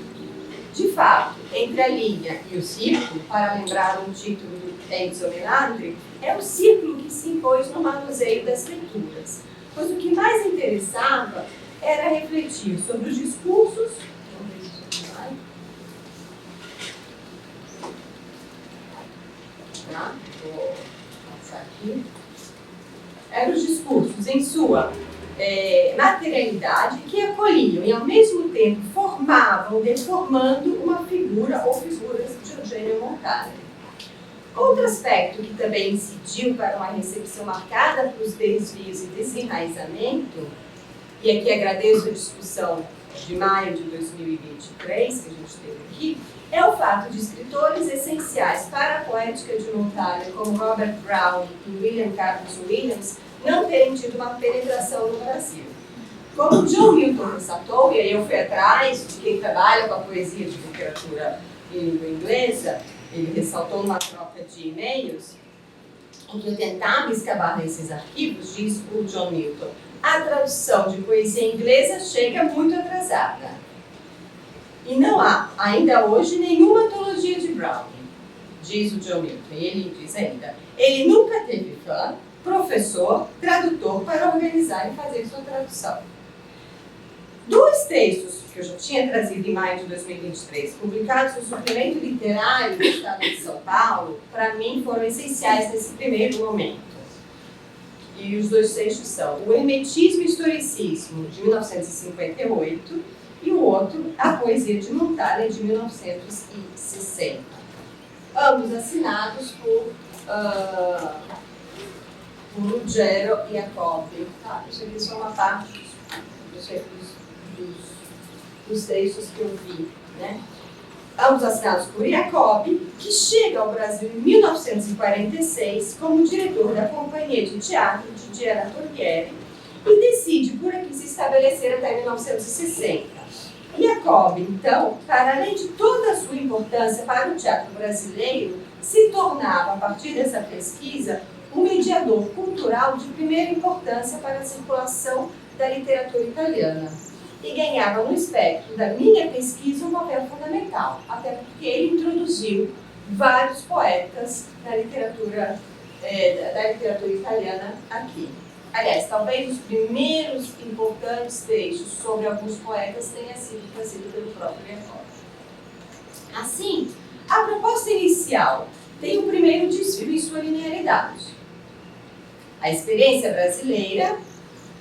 De fato, entre a linha e o círculo, para lembrar um título do Enzo Melandri, é o círculo que se impôs no manuseio das leituras, pois o que mais interessava era refletir sobre os discursos. Vou passar aqui. Eram os discursos em sua materialidade que acolhiam e ao mesmo tempo formavam, deformando uma figura ou figuras de Eugenio Montale. Outro aspecto que também incidiu para uma recepção marcada pelos desvios e desenraizamento, e aqui agradeço a discussão de maio de 2023 que a gente teve aqui, é o fato de escritores essenciais para a poética de Montale, como Robert Browning e William Carlos Williams, não terem tido uma penetração no Brasil. Como John Milton ressaltou, e aí eu fui atrás de quem trabalha com a poesia de literatura em língua inglesa, ele ressaltou numa troca de e-mails, em que eu tentava escavar nesses arquivos, diz o John Milton, a tradução de poesia inglesa chega muito atrasada. E não há, ainda hoje, nenhuma antologia de Browning, diz o John Milton. E ele diz ainda, ele nunca teve fã, professor, tradutor para organizar e fazer sua tradução. 2 textos que eu já tinha trazido em maio de 2023, publicados no Suplemento Literário do Estado de São Paulo, para mim foram essenciais nesse primeiro momento. E os 2 textos são O Hermetismo e Historicismo, de 1958, e o outro, A Poesia de Montale, de 1960. Ambos assinados por por Ruggero e Jacobi. Tá? Isso aqui é só uma parte dos textos que eu vi, né? Ambos assinados por Jacobi, que chega ao Brasil em 1946 como diretor da Companhia de Teatro de Diana Torrieri e decide por aqui se estabelecer até 1960. Jacobi, então, para além de toda a sua importância para o teatro brasileiro, se tornava, a partir dessa pesquisa, um mediador cultural de primeira importância para a circulação da literatura italiana. E ganhava no espectro da minha pesquisa um papel fundamental, até porque ele introduziu vários poetas da literatura italiana aqui. Aliás, talvez os primeiros importantes textos sobre alguns poetas tenham sido trazidos pelo próprio Jacobi. Assim, a proposta inicial tem o primeiro desvio em sua linearidade. A experiência brasileira,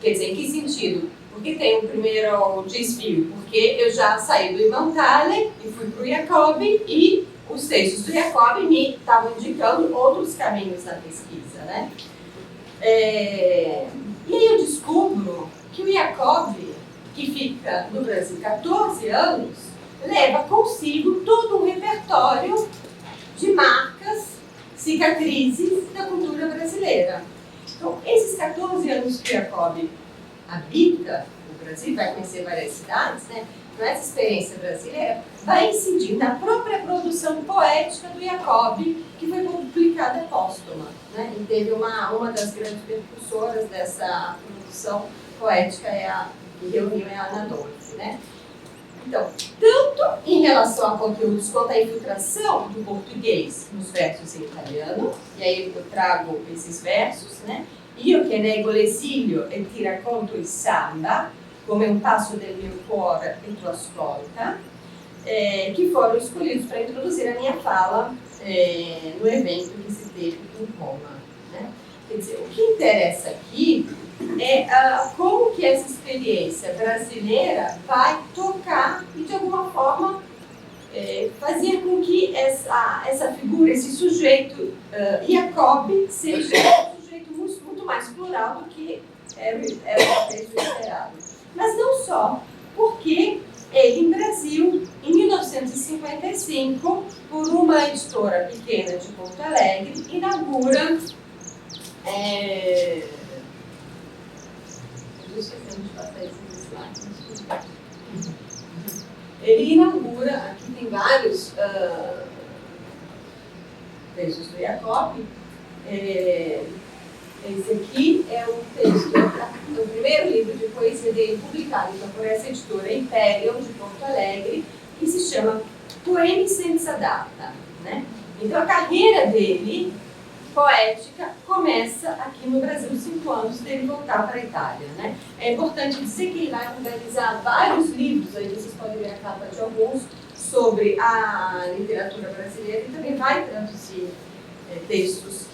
quer dizer, em que sentido? Porque tem o primeiro desvio, porque eu já saí do Ivan Thaler e fui para o Jacobi e os textos do Jacobi me estavam indicando outros caminhos na pesquisa, né? E aí eu descubro que o Jacobi, que fica no Brasil 14 anos, leva consigo todo um repertório de marcas, cicatrizes da cultura brasileira. Então, esses 14 anos que o Jacobi habita o Brasil, vai conhecer várias cidades, né? Então, essa experiência brasileira vai incidir na própria produção poética do Jacobi, que foi publicada póstuma, né? E teve uma das grandes percursoras dessa produção poética que reuniu é a Ana Dolphy, né? Então, tanto em relação a conteúdos quanto à infiltração do português nos versos em italiano, e aí eu trago esses versos, né? Io che nego l'esilio e ti racconto il samba, come un passo del mio cuore e tu ascolta, que foram escolhidos para introduzir a minha fala no evento que se teve em Roma, né? Quer dizer, o que interessa aqui é como que essa experiência brasileira vai tocar e, de alguma forma, fazer com que essa figura, esse sujeito Jacobi, seja um sujeito muito mais plural do que era o texto esperado. Mas não só, porque ele, em Brasil, em 1955, por uma editora pequena de Porto Alegre, inaugura... Ele inaugura, aqui tem vários textos do Jacobi. Esse aqui é o texto do primeiro livro de poesia dele publicado então, por essa editora Imperial de Porto Alegre, que se chama Poemi senza data, né? Então a carreira dele, poética, começa aqui no Brasil 5 anos dele voltar para a Itália, né? É importante dizer que ele vai organizar vários livros, aí vocês podem ver a capa de alguns, sobre a literatura brasileira e também vai traduzir textos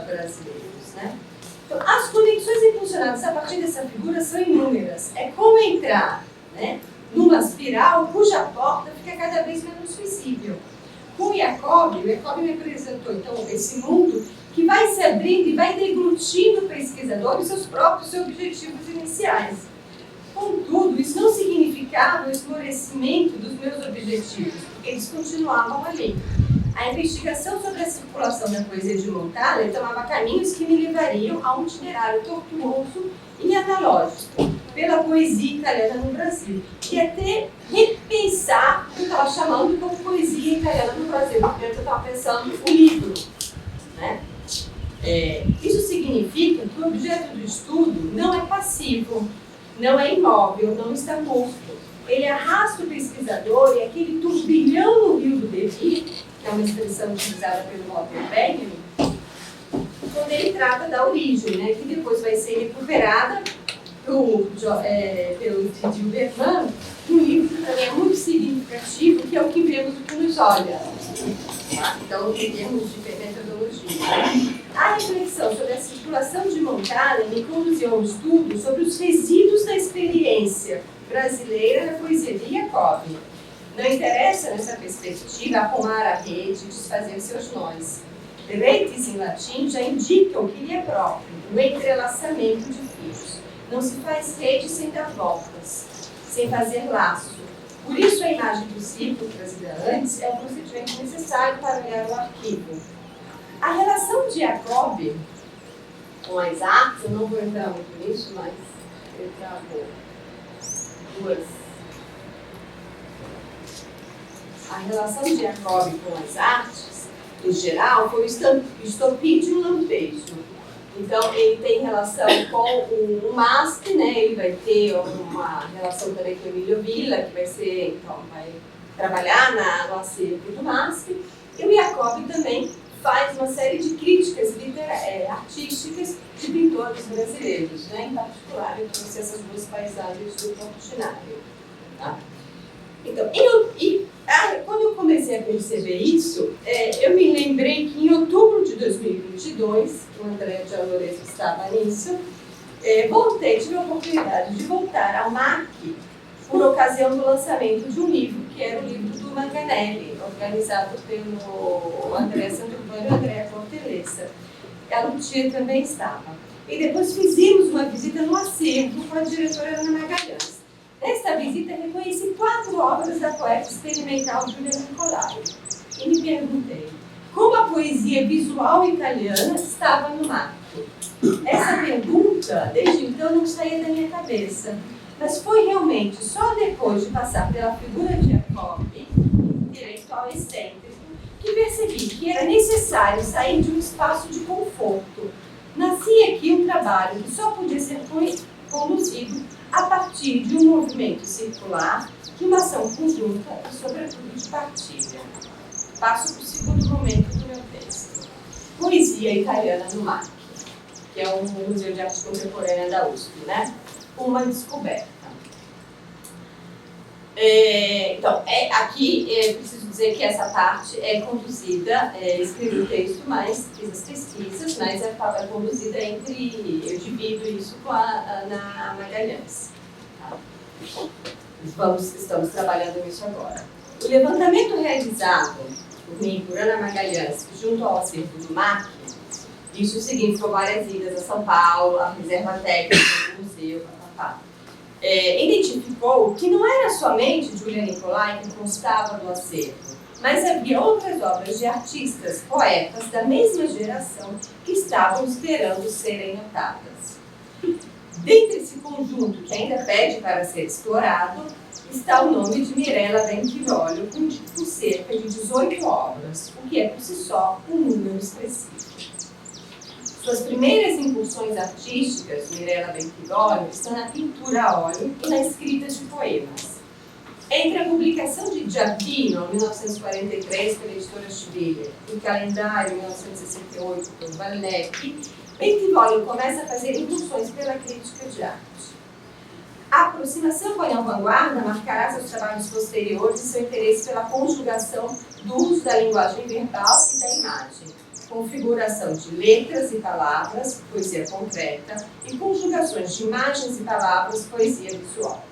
brasileiros, né? Então, as conexões impulsionadas a partir dessa figura são inúmeras. É como entrar, né, numa espiral cuja porta fica cada vez menos visível. Com o Jacobi me apresentou, então, esse mundo que vai se abrindo e vai deglutindo o pesquisador e seus próprios objetivos iniciais. Contudo, isso não significava o esmorecimento dos meus objetivos, porque eles continuavam ali. A investigação sobre a circulação da poesia de Montale tomava caminhos que me levariam a um itinerário tortuoso e analógico pela poesia italiana no Brasil, e até repensar o que eu estava chamando como poesia italiana no Brasil, porque eu estava pensando o livro, né? Isso significa que o objeto do estudo não é passivo, não é imóvel, não está morto. Ele arrasta o pesquisador e aquele turbilhão no rio do devir, que é uma expressão utilizada pelo Walter Benjamin, quando ele trata da origem, né, que depois vai ser recuperada pelo Didier Bergman, um livro que também é muito significativo, que é O que vemos do que nos olha. Então, em termos de metodologia. A reflexão sobre a circulação de Montale me conduziu a um estudo sobre os resíduos da experiência brasileira na poesia de Jacobi. Não interessa, nessa perspectiva, arrumar a rede e desfazer seus nós. Redes, em latim, já indicam que lhe é próprio o entrelaçamento de fios. Não se faz rede sem dar voltas, sem fazer laço. Por isso, a imagem do círculo trazida antes é o procedimento necessário para olhar o arquivo. A relação de Jacob com as artes, eu não vou entrar muito nisso, mas eu trago duas. A relação de Jacob com as artes, em geral, foi o estopim de um lampejo. Então, ele tem relação com o MASP, né? Ele vai ter uma relação também com o Emílio Villa, que vai trabalhar no acervo do MASP. E o Jacob também faz uma série de críticas artísticas de pintores brasileiros, né? Em particular, eu trouxe essas duas paisagens do Portinari. Tá? Então, quando eu comecei a perceber isso, eu me lembrei que em outubro de 2022, o André de Alvarez estava nisso, tive a oportunidade de voltar ao MAC por ocasião do lançamento de um livro, que era o livro do Manganelli, organizado pelo André Santurbano e André Corteleza. A Lucia também estava. E depois fizemos uma visita no acervo com a diretora Ana Magalhães. Nesta visita, reconheci 4 obras da poeta experimental Giulia Nicolai. E me perguntei como a poesia visual italiana estava no marco. Essa pergunta, desde então, não saía da minha cabeça. Mas foi realmente só depois de passar pela figura de Jacob, intelectual excêntrico, que percebi que era necessário sair de um espaço de conforto. Nascia aqui um trabalho que só podia ser conduzido a partir de um movimento circular, de uma ação conjunta e, sobretudo, de partilha. Passo para o segundo momento do meu texto. Poesia italiana no MAC, que é um Museu de Arte Contemporânea da USP, né? Uma descoberta. Aqui preciso dizer que essa parte é conduzida, escrevi o texto, mas fiz as pesquisas, mas é conduzida eu divido isso com a Ana Magalhães. Tá? Estamos trabalhando nisso agora. O levantamento realizado por mim, por Ana Magalhães, junto ao acervo do MAC, isso significou várias idas a São Paulo, a reserva técnica do museu, identificou que não era somente Giulia Nicolai que constava do acervo, mas havia outras obras de artistas, poetas da mesma geração que estavam esperando serem notadas. Dentre esse conjunto que ainda pede para ser explorado, está o nome de Mirella Benchivolio, com cerca de 18 obras, o que é por si só um número expressivo. Suas primeiras incursões artísticas, Mirella Benchivolio, estão na pintura a óleo e na escrita de poemas. Entre a publicação de Giardino, em 1943, pela editora Schwiller, e Calendário, em 1968, por Valnetti, Benchivolio começa a fazer incursões pela crítica de arte. A aproximação com a vanguarda marcará seus trabalhos posteriores e seu interesse pela conjugação do uso da linguagem verbal e da imagem, configuração de letras e palavras, poesia concreta, e conjugações de imagens e palavras, poesia visual.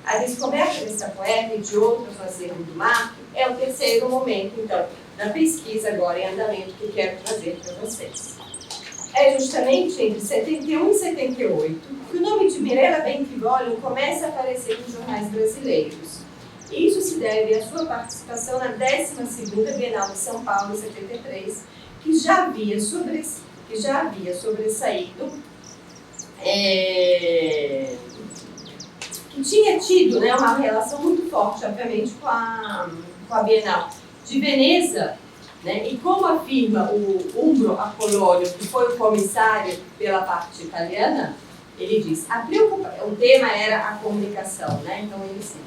A descoberta dessa poeta e de outros no acervo do MAC é o terceiro momento, então, da pesquisa agora em andamento que quero trazer para vocês. É justamente entre 71 e 78 que o nome de Mirella Benchivolio começa a aparecer nos jornais brasileiros. Isso se deve à sua participação na 12ª Bienal de São Paulo, em 73, que já havia sobressaído, que tinha tido, né, uma relação muito forte, obviamente, com a Bienal de Veneza, né, e como afirma o Umbro Apolônio, que foi o comissário pela parte italiana, ele diz, o tema era a comunicação, né, então ele cita,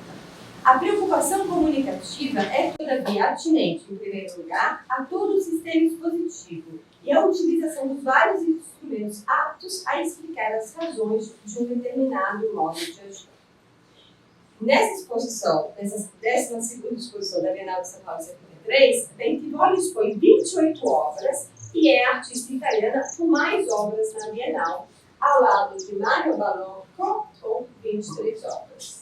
a preocupação comunicativa é, todavia, atinente, em primeiro lugar, a todo o sistema expositivo e a utilização dos vários instrumentos aptos a explicar as razões de um determinado modo de agir. Nessa exposição, nessa 12ª exposição da Bienal de São Paulo, 73, Benchivolio expõe 28 obras e é a artista italiana com mais obras na Bienal, ao lado de Mario Balocco, com 23 obras.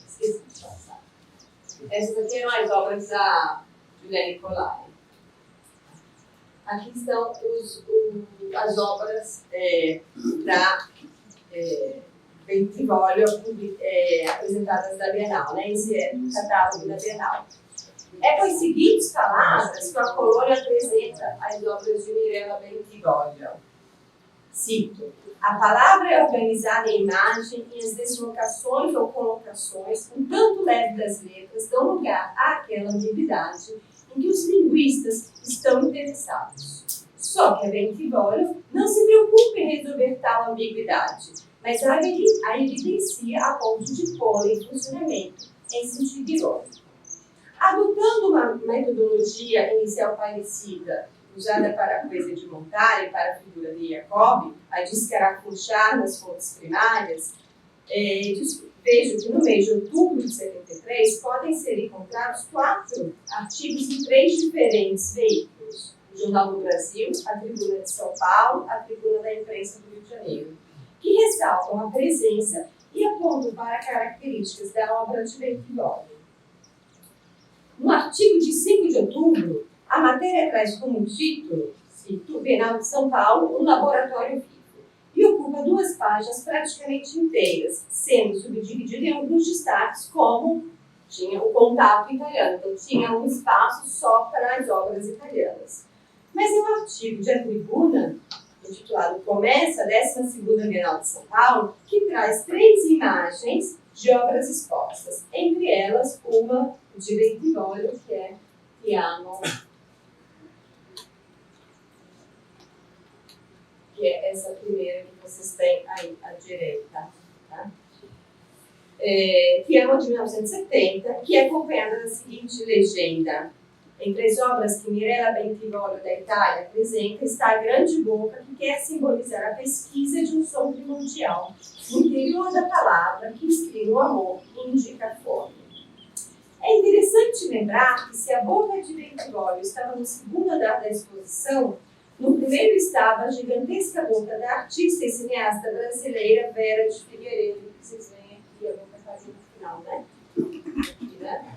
Esqueci de passar. Essas aqui eram as obras da Giulia Nicolai. Aqui estão as obras da Bentivoglio apresentadas da Bienal, né? Esse é o catálogo da Bienal. É com as seguintes palavras que a Colônia apresenta as obras de Mirella Bentivoglio. Cito: a palavra é organizada em imagem e as deslocações ou colocações, um tanto leve das letras, dão lugar àquela ambiguidade em que os linguistas estão interessados. Só que a Bentivoglio não se preocupa em resolver tal ambiguidade, mas a evidencia a ponto de pô-la em funcionamento em sentido irônico. Adotando uma metodologia inicial parecida, usada para a poesia de Montale e para a figura de Jacobi, a descarafunchar nas fontes primárias, vejo que no mês de outubro de 73 podem ser encontrados 4 artigos em 3 diferentes veículos: o Jornal do Brasil, a Tribuna de São Paulo, a Tribuna da Imprensa do Rio de Janeiro, que ressaltam a presença e apontam para características da obra de Bentivoglio. No artigo de 5 de outubro, a matéria traz como título, cito, Bienal de São Paulo, um laboratório vivo, e ocupa 2 páginas praticamente inteiras, sendo subdividida em alguns destaques, como tinha o contato italiano, então tinha um espaço só para as obras italianas. Mas em um artigo de A Tribuna, intitulado Começa a 12ª Bienal de São Paulo, que traz 3 imagens de obras expostas, entre elas uma de Bentivoglio, que é Piano, que é essa primeira que vocês têm aí à direita, tá? Que é uma de 1970, que é acompanhada da seguinte legenda: entre as obras que Mirella Bentivoglio da Itália apresenta está a grande boca que quer simbolizar a pesquisa de um som primordial, no interior da palavra que exprime o amor e indica a fome. É interessante lembrar que se a boca de Bentivoglio estava no segundo andar da exposição, no primeiro estava a gigantesca boca da artista e cineasta brasileira Vera de Figueiredo, que vocês veem aqui, a boca está no final, né? Aqui, né?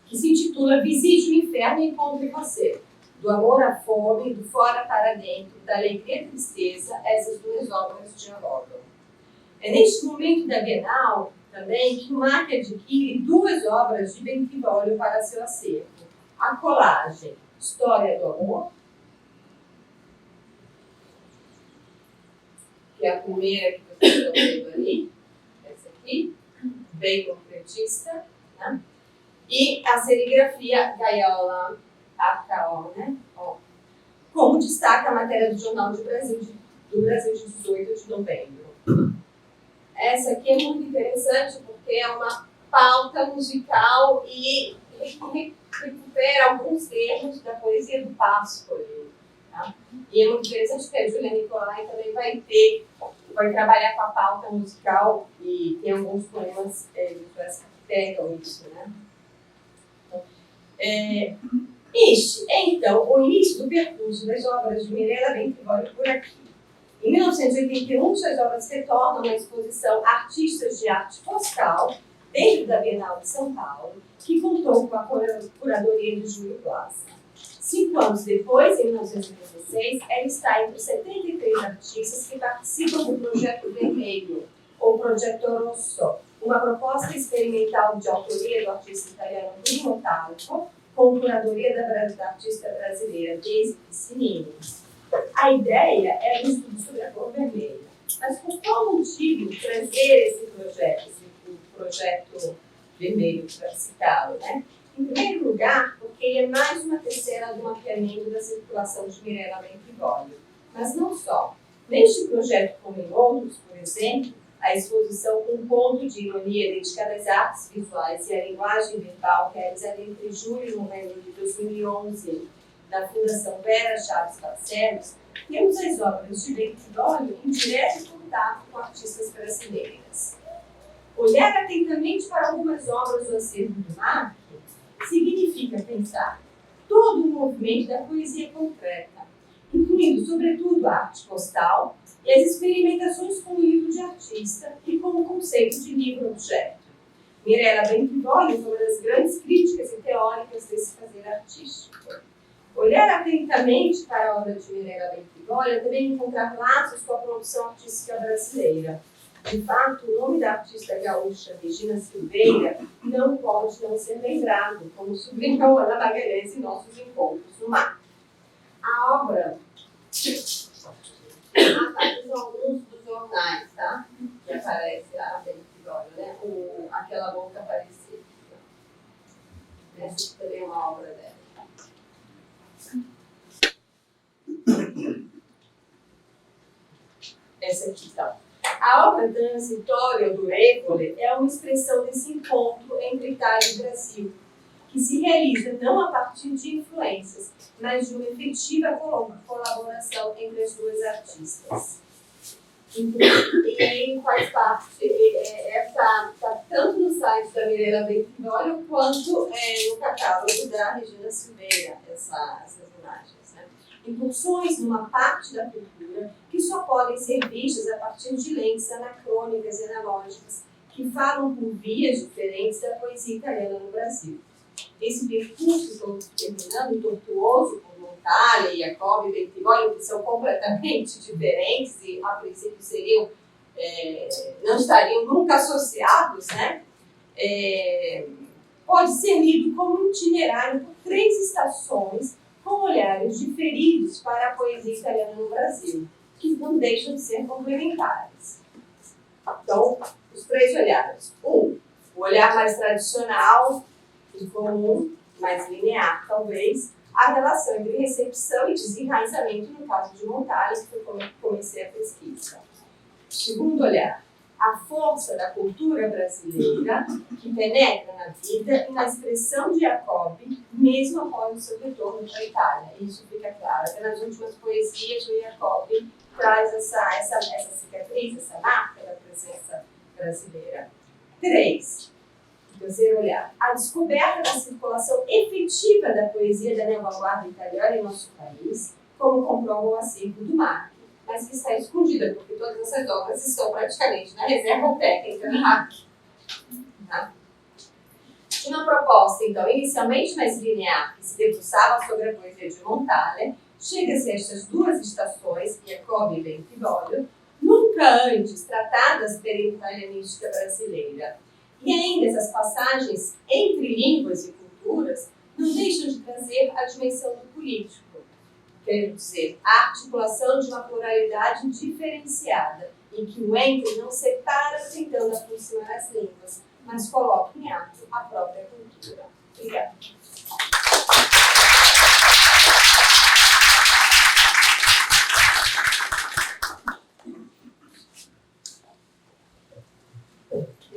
Que se intitula Visite o Inferno e Encontre Você. Do amor à fome, do fora para dentro, da alegria e tristeza, essas 2 obras dialogam. É neste momento da Bienal, também, que o MAC adquire 2 obras de Bentivoglio para seu acervo. A colagem História do Amor, que é a primeira que vocês estão vendo ali, essa aqui, bem concretista, né? E a serigrafia Gaiola Arcaol, né? Ó, como destaca a matéria do Jornal do Brasil de 18 de novembro. Essa aqui é muito interessante porque é uma pauta musical e recupera alguns termos da poesia do Pascoli, tá? E é muito interessante porque a Giulia Nicolai também vai trabalhar com a pauta musical e tem alguns poemas que pegam isso, né? Este é, então, o início do percurso das obras de Mirella Bentivoglio por aqui. Em 1981, suas obras retornam na exposição Artistas de Arte Postal, dentro da Bienal de São Paulo, que contou com a curadoria de Júlio Plaza. 5 anos depois, em 1996, ela está entre os 73 artistas que participam do Projeto Vermelho, ou Progetto Rosso, uma proposta experimental de autoria do artista italiano Primo Talco, com curadoria da artista brasileira Daisy Piscinini. A ideia era um estudo sobre a cor vermelha. Mas por qual motivo trazer esse projeto vermelho para citá-lo, né? Em primeiro lugar, porque ele é mais uma terceira do mapeamento da circulação de Mirella Bentivoglio. Mas não só. Neste projeto, como em outros, por exemplo, a exposição Um Ponto de Ironia dedicada às artes visuais e à linguagem verbal, realizada entre julho e novembro de 2011, da Fundação Vera Chaves Barcelos, temos as obras de Bentivoglio em direto contato com artistas brasileiras. Olhar atentamente para algumas obras do acervo do MAC significa pensar todo o movimento da poesia concreta, incluindo, sobretudo, a arte postal e as experimentações com o livro de artista e com o conceito de livro-objeto. Mirella Bentivogli foi uma das grandes críticas e teóricas desse fazer artístico. Olhar atentamente para a obra de Mirella Bentivogli é também encontrar laços com a produção artística brasileira. De fato, o nome da artista gaúcha Regina Silveira não pode não ser lembrado, como sublinhou Ana Magalhães em nossos encontros no mar. A obra aparece em alguns dos jornais, tá? Que aparece a Bentivogli, né? Aquela boca parecida. Essa também é uma obra dela. Essa aqui, então. A obra transitória do Évole é uma expressão desse encontro entre Itália e Brasil, que se realiza não a partir de influências, mas de uma efetiva colaboração entre as duas artistas. E faz parte, está tanto no site da Mirella Bentivogli quanto no catálogo da Regina Silveira, essas imagens. Né? Incursões numa parte da cultura que só podem ser vistas a partir de lentes anacrônicas e analógicas que falam por vias diferentes da poesia italiana no Brasil. Esse percurso, estou terminando, tortuoso por Montale, Jacobi e Bentivogli, que são completamente diferentes e a princípio seriam, não estariam nunca associados, né? Pode ser lido como um itinerário por 3 estações com olhares diferidos para a poesia italiana no Brasil, que não deixam de ser complementares. Então, os 3 olhares. O olhar mais tradicional e comum, mais linear, talvez, a relação entre recepção e desenraizamento no caso de Montale, que foi como eu comecei a pesquisa. Segundo olhar, a força da cultura brasileira que penetra na vida e na expressão de Jacobi, mesmo após o seu retorno para a Itália. Isso fica claro. Até nas últimas poesias, o Jacobi traz essa cicatriz, essa marca da presença brasileira. 3. Terceiro olhar, a descoberta da circulação efetiva da poesia da neo-vanguarda italiana em nosso país, como comprova o acervo do MAC, mas que está escondida, porque todas essas obras estão praticamente na reserva técnica do MAC. Tá? Uma proposta, então, inicialmente mais linear, que se debruçava sobre a poesia de Montale, chega-se a estas 2 estações, Jacobi e Bentivogli, nunca antes tratadas pela italianística brasileira. E ainda essas passagens entre línguas e culturas não deixam de trazer a dimensão do político. Quero dizer, a articulação de uma pluralidade diferenciada, em que o entre não separa tentando aproximar as línguas, mas coloca em ato a própria cultura. Obrigada.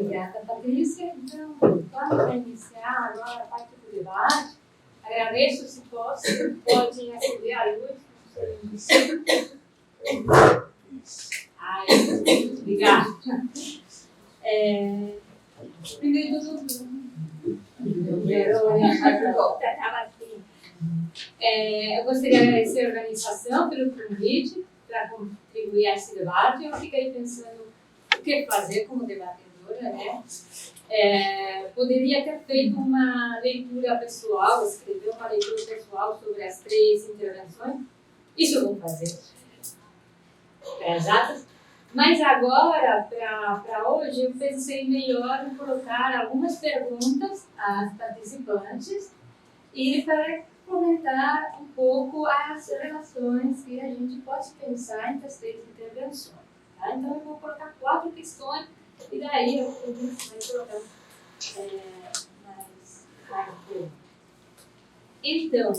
Obrigada, Patrícia. Então, vamos iniciar agora a parte do debate. Agradeço, se podem acender a luz. Obrigada. Primeiro de tudo, eu gostaria de agradecer a organização pelo convite para contribuir a esse debate. Eu fiquei pensando o que fazer como debatedora, né? Poderia ter feito uma leitura pessoal, escrever uma leitura pessoal sobre as 3 intervenções. Isso eu vou fazer. Exato. Mas agora, para hoje, eu pensei melhor em colocar algumas perguntas às participantes e para comentar um pouco as relações que a gente pode pensar entre as 3 intervenções. Tá? Então, eu vou colocar 4 questões e daí eu vou colocar mais tempo. Então,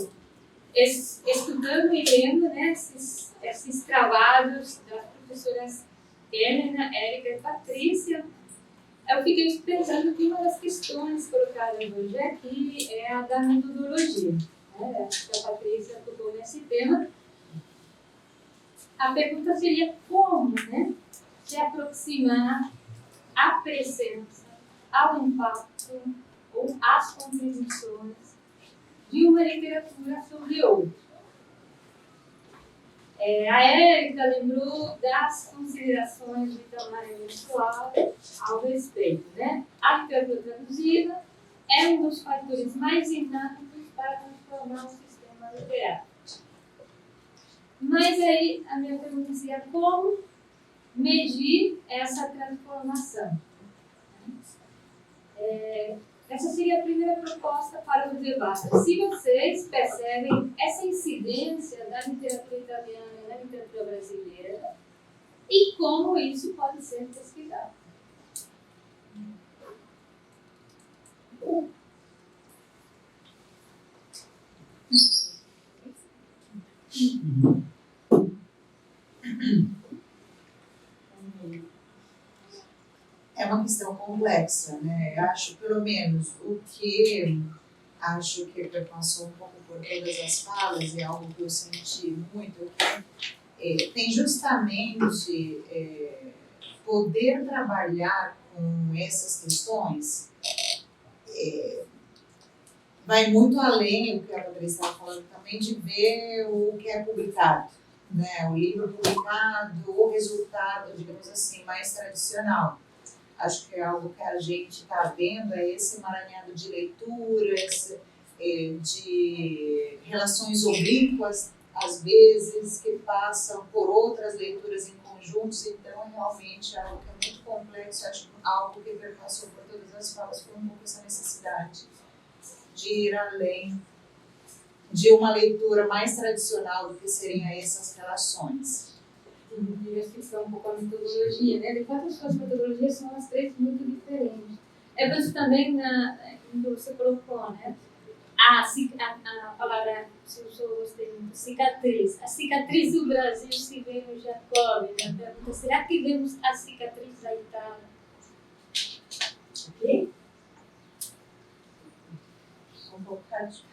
estudando e lendo, né, esses trabalhos das professoras Helena, Érica e Patrícia, eu fiquei pensando que uma das questões colocadas hoje aqui é a da metodologia. Né? Acho que a Patrícia tocou nesse tema. A pergunta seria como, né, se aproximar à presença, ao impacto ou às contribuições de uma literatura sobre outra. A Érica lembrou das considerações de Itamar Suave ao respeito, né? A literatura traduzida é um dos fatores mais inatos para transformar o sistema literário. Mas aí a minha pergunta seria como medir essa transformação? Essa seria a primeira proposta para o debate. Se vocês percebem essa incidência da literatura italiana na literatura brasileira e como isso pode ser pesquisado. É uma questão complexa, né? Acho, pelo menos, o que acho que passou um pouco por todas as falas e algo que eu senti muito, tem justamente poder trabalhar com essas questões vai muito além do que a Patrícia estava falando também, de ver o que é publicado, né? O livro publicado, o resultado, digamos assim, mais tradicional. Acho que é algo que a gente está vendo, é esse emaranhado de leituras, de relações oblíquas, às vezes, que passam por outras leituras em conjuntos, então é realmente algo que é muito complexo, acho que algo que perpassou por todas as falas foi um pouco essa necessidade de ir além de uma leitura mais tradicional do que seriam essas relações. Diversificar um pouco a metodologia, né? De fato, as suas metodologias são as três muito diferentes. É por isso também, como você colocou, né? A palavra que eu gostei muito, cicatriz. A cicatriz do Brasil se vê no Jacob. Né? Pergunta, será que vemos a cicatriz da Itália? Ok? Um pouco radical.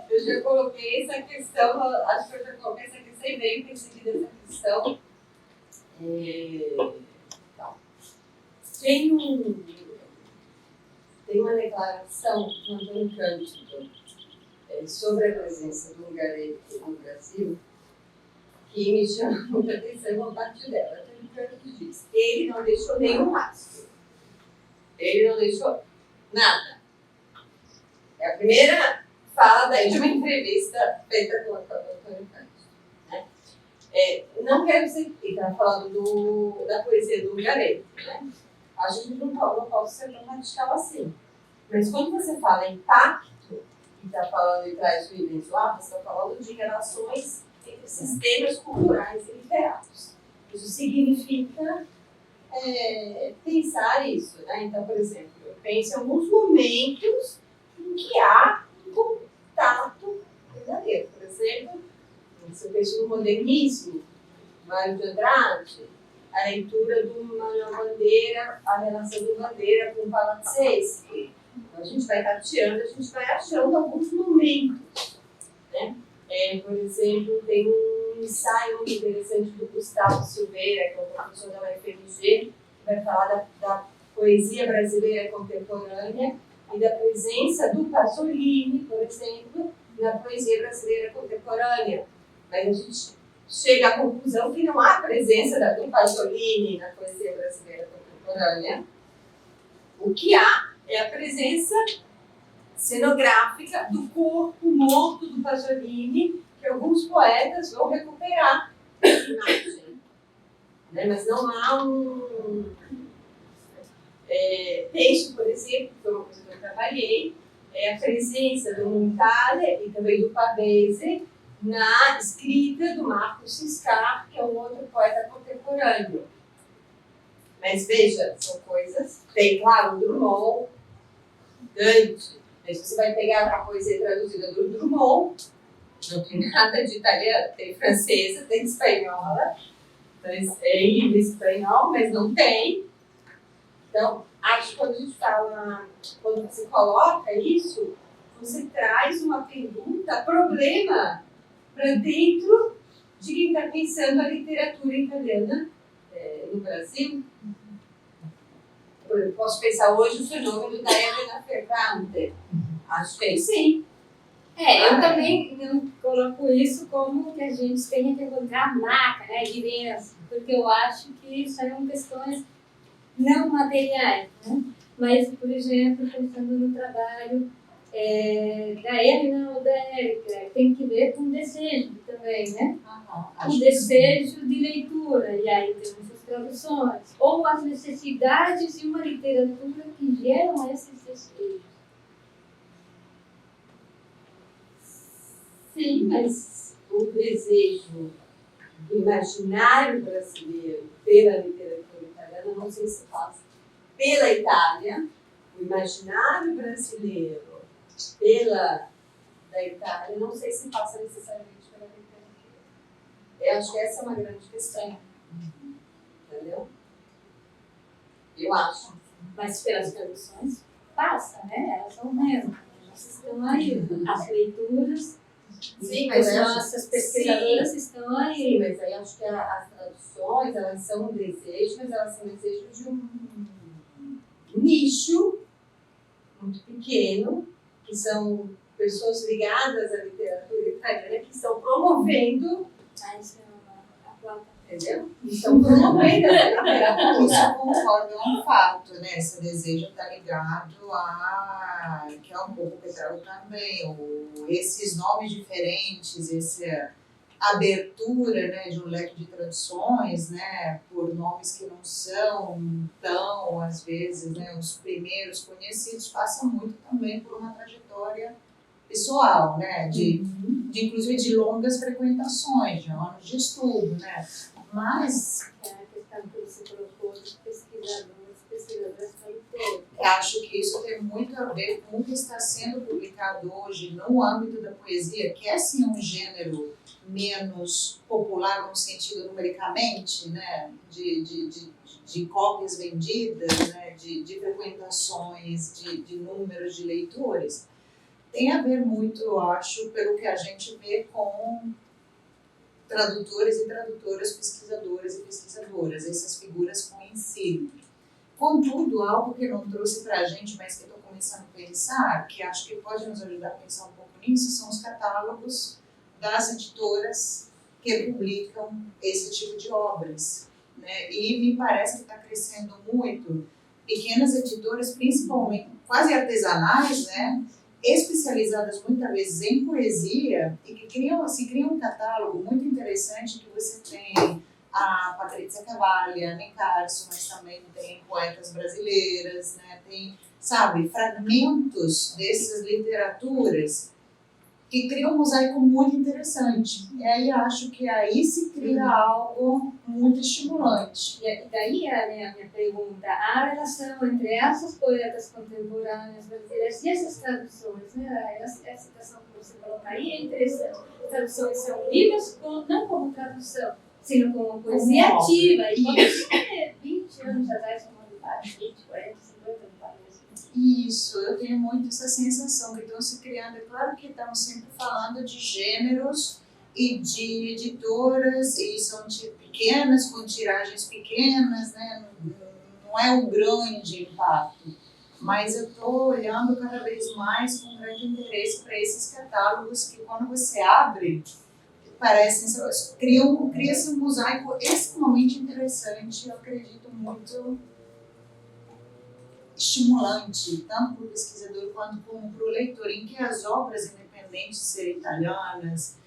Eu já coloquei essa questão, acho que eu já coloquei essa questão e meio perseguida essa questão. Tem uma declaração de Antônio Cândido sobre a presença do Ungaretti no Brasil que me chama muita atenção uma parte dela. Antônio Cândido diz: ele não deixou nenhum rastro. Ele não deixou nada. É a primeira fala daí de uma entrevista feita com o Antônio Cândido. Né? Não quero dizer que está falando da poesia do Ungaretti, né? Acho que não posso ser tão radical assim. Mas quando você fala em pacto, e está falando em trás do eventual, você está falando de relações entre sistemas culturais e literários. Isso significa pensar isso, né? Então, por exemplo, eu penso em alguns momentos em que há um contato verdadeiro. Por exemplo, se eu penso no modernismo, Mário de Andrade, a leitura do Manuel Bandeira, a relação do Bandeira com o Palazzeschi. Então, a gente vai tateando, a gente vai achando alguns momentos. Né? Por exemplo, tem um ensaio muito interessante do Gustavo Silveira, que é um professor da UFMG, que vai falar da poesia brasileira contemporânea e da presença do Pasolini, por exemplo, na poesia brasileira contemporânea. Mas a gente chega à conclusão que não há presença do Pasolini na poesia brasileira contemporânea. O que há é a presença cenográfica do corpo morto do Pasolini, que alguns poetas vão recuperar essa imagem. Né? Mas não há penso, por exemplo, que foi uma coisa que eu trabalhei, a presença do Montale e também do Pavese na escrita do Marcos Ciscar, que é um outro poeta contemporâneo. Mas veja, são coisas... Tem, claro, o Drummond, Dante. Mas você vai pegar a poesia traduzida do Drummond, não tem nada de italiano, tem francesa, tem espanhola, tem livro espanhol, mas não tem. Então, acho que quando a gente fala, quando você coloca isso, você traz uma pergunta, problema, para dentro de quem está pensando a literatura italiana no Brasil. Eu posso pensar hoje o fenômeno da Elena Ferrante. Acho que sim. Eu também não coloco isso como que a gente tenha que encontrar a marca, né, diferença, porque eu acho que isso são questões não materiais, né? Mas, por exemplo, pensando no trabalho da Helena ou da Érica, tem que ver com desejo também, né? O desejo de leitura, e aí temos as traduções, ou as necessidades de uma literatura que geram esses desejos. Sim, mas o desejo do imaginário brasileiro pela literatura italiana, não sei se passa pela Itália, o imaginário brasileiro da Itália, não sei se passa necessariamente pela literatura. Eu acho que essa é uma grande questão. Entendeu? Eu acho. Mas pelas traduções passa, né? Elas são mesmo. Elas estão aí. As leituras, Sim, mas as eu acho- nossas pesquisadoras estão aí. Sim, mas aí acho que as traduções, elas são um desejo, mas elas são desejos de um nicho muito pequeno, que são pessoas ligadas à literatura italiana que estão promovendo, Isso é a planta. entendeu? Estão promovendo a literatura. Isso eu concordo, é um fato, né? Esse desejo está ligado a, que é um pouco o que eu trago também, esses nomes diferentes, essa abertura, né, de um leque de traduções, né, por nomes que não são tão, às vezes, né, os primeiros conhecidos, passa muito também por uma trajetória pessoal, né, de inclusive de longas frequentações, de anos de estudo, né, mas É a questão que você colocou dos pesquisadoras tradutores. acho que isso tem muito a ver com o que está sendo publicado hoje no âmbito da poesia, que é sim um gênero menos popular no sentido numericamente, né, de cópias vendidas, né, de frequentações, de números de leitores, tem a ver muito, eu acho, pelo que a gente vê com tradutores e tradutoras, pesquisadores e pesquisadoras, essas figuras com ensino. Contudo, algo que não trouxe para a gente, mas que estou começando a pensar, que acho que pode nos ajudar a pensar um pouco nisso, são os catálogos das editoras que publicam esse tipo de obras, né? E me parece que está crescendo muito pequenas editoras, principalmente quase artesanais, né? Especializadas muitas vezes em poesia e que criam um catálogo muito interessante, que você tem a Patrícia Cavalli, a Anne Carson, mas também tem poetas brasileiras, né? Tem, sabe, fragmentos dessas literaturas que criam um mosaico muito interessante. E aí acho que aí se cria algo muito estimulante. E daí a minha pergunta, a relação entre essas poetas contemporâneas brasileiras e essas traduções, né? Essa citação que você coloca aí é interessante. As traduções são lidas não como tradução, sino como poesia ativa. E quando isso é 20 anos atrás, como 20, 40, 50 anos. Isso, eu tenho muito essa sensação que estão se criando. É claro que estamos sempre falando de gêneros e de editoras, e são pequenas, com tiragens pequenas, né? Não é um grande impacto. Mas eu estou olhando cada vez mais com grande interesse para esses catálogos que, quando você abre, cria-se um mosaico extremamente interessante. Eu acredito muito estimulante, tanto para o pesquisador quanto como para o leitor, em que as obras, independentes de serem italianas,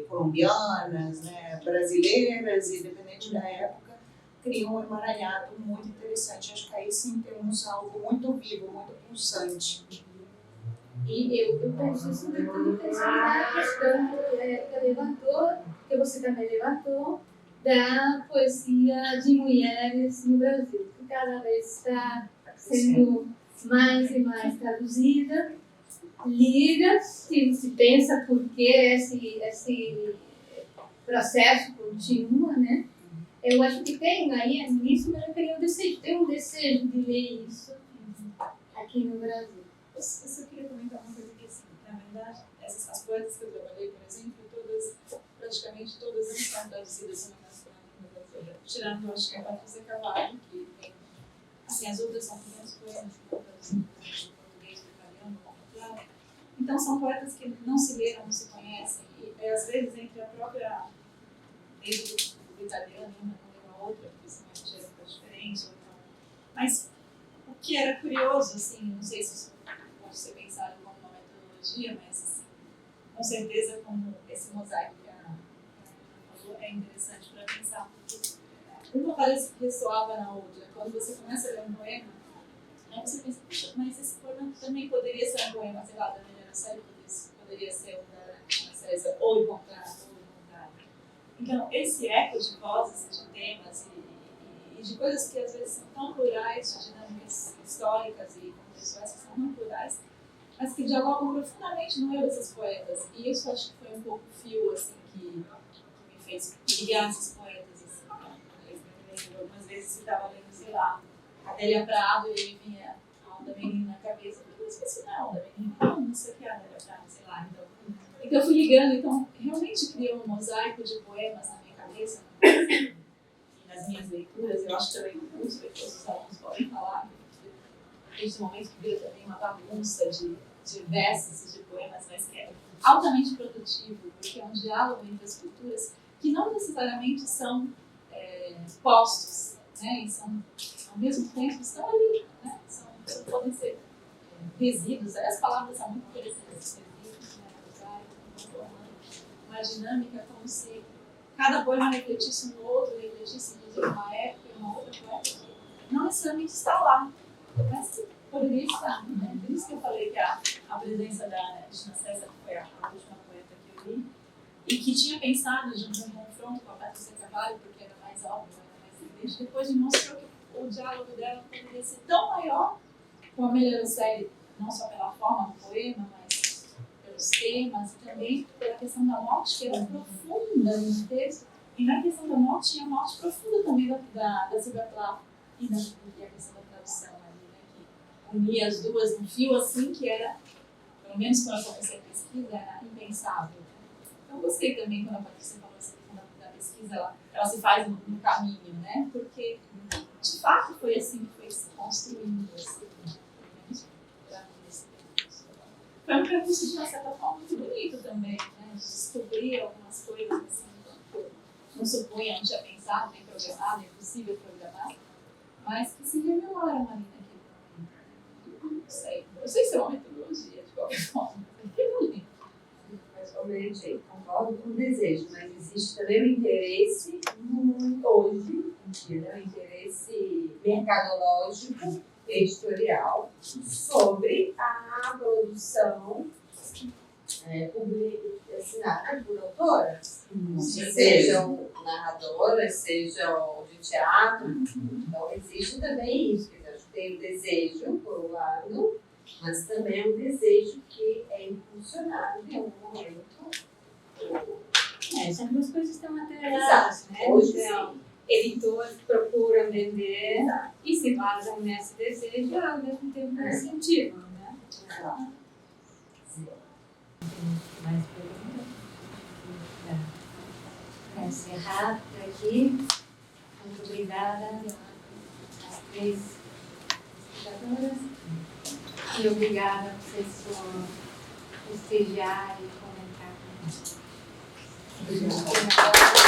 colombianas, né, brasileiras, independente da época, criam um emaranhado muito interessante. Acho que aí sim temos algo muito vivo, muito pulsante. E eu penso sobretudo pensando na questão que levantou, que você também levantou, da poesia de mulheres no Brasil, que cada vez está sendo mais e mais traduzida, lida, se pensa por que esse processo continua, né? Eu acho que tem aí, nisso, mas eu tenho um desejo de ler isso aqui no Brasil. Eu só queria comentar uma coisa que, assim, na verdade, as poetas que eu trabalhei, por exemplo, praticamente todas não estão traduzidas no Brasil. Tirando, acho que a Patrícia Cavalli, que tem, assim, as outras são pequenos poemas que estão traduzidos no português, no italiano, no contrário. Então são poetas que não se leram, não se conhecem, e às vezes entre a própria, desde do italiano, uma não leu a outra, porque são épocas diferentes, ou então. Mas o que era curioso, assim, não sei se isso pode ser pensado como uma metodologia, mas assim, com certeza como esse mosaico que a Ana falou é interessante para pensar, porque uma parece que ressoava na outra. Quando você começa a ler um poema, aí você pensa, puxa, mas esse poema também poderia ser um poema, sei lá, da Melhor Série, poderia ser um da Ana César, ou o contrário, Então, esse eco de vozes, de temas e de coisas que às vezes são tão plurais, de dinâmicas históricas e contextuais que são tão plurais, mas que dialogam profundamente no meio desses poetas. E isso acho que foi um pouco o fio assim, que me fez ligar esses poetas. Assim, algumas vezes eu estava lendo, sei lá, Adélia Prado, e aí vinha a Alda Menina na cabeça. Eu não esqueci da Alda Menina, não sei o que é a Adélia Prado, sei lá. Então eu fui ligando, então realmente criou um mosaico de poemas na minha cabeça e nas minhas leituras. Eu acho que também muitos os alunos podem falar. Desde o momento que vira também uma bagunça de versos e de poemas, mas que é altamente produtivo, porque é um diálogo entre as culturas que não necessariamente são postos, né? E são, ao mesmo tempo, estão ali, né? Podem ser resíduos. Aí as palavras são muito interessantes, resíduos, né? Uma dinâmica como se cada poema refletisse um outro, refletisse inclusive uma época e uma outra poética que não necessariamente está lá, mas que poderia estar, né? Por isso que eu falei que a presença da Ana César, que foi a última poeta que eu li, e que tinha pensado de um confronto com a Patrícia Carvalho, porque era mais óbvio, era mais evidente, depois me mostrou que o diálogo dela poderia ser tão maior com a Melhor Série, não só pela forma do poema, mas pelos temas e também pela questão da morte, que era profunda no texto. E na questão da morte, tinha a morte profunda também da Silvia Plath e a questão da tradução ali, né, que unia as duas num fio assim, que era, pelo menos quando eu comecei a pesquisa, era impensável. Então, eu gostei também quando a Patrícia falou assim, da pesquisa, ela se faz no caminho, né? Porque, de fato, foi assim que foi se construindo, assim, pelo menos para mim, nesse tempo. Foi um percurso, de uma certa forma, muito bonito também, né? De descobrir algumas coisas, assim, que eu não supunha, não tinha pensado, nem programado, é impossível programar, mas que se revelaram ali naquele momento. Não sei. Eu sei se é uma metodologia, de qualquer forma, mas Pessoalmente, concordo com o desejo, mas existe também o interesse hoje em dia, né? O interesse mercadológico, editorial, sobre a produção assinada por autoras, sejam narradoras, sejam de teatro. Então, existe também isso. Tem o desejo, por um lado, mas também é um desejo que é impulsionado em algum momento. Essas duas coisas estão atreladas, né? Hoje, então, sim. editores procuram vender e se basam nesse desejo e ao mesmo tempo incentivam, né? Exato. Mais perguntas? Para encerrar por aqui, muito obrigada às três pesquisadoras e obrigada a vocês por prestigiar e comentar conosco. Obrigada.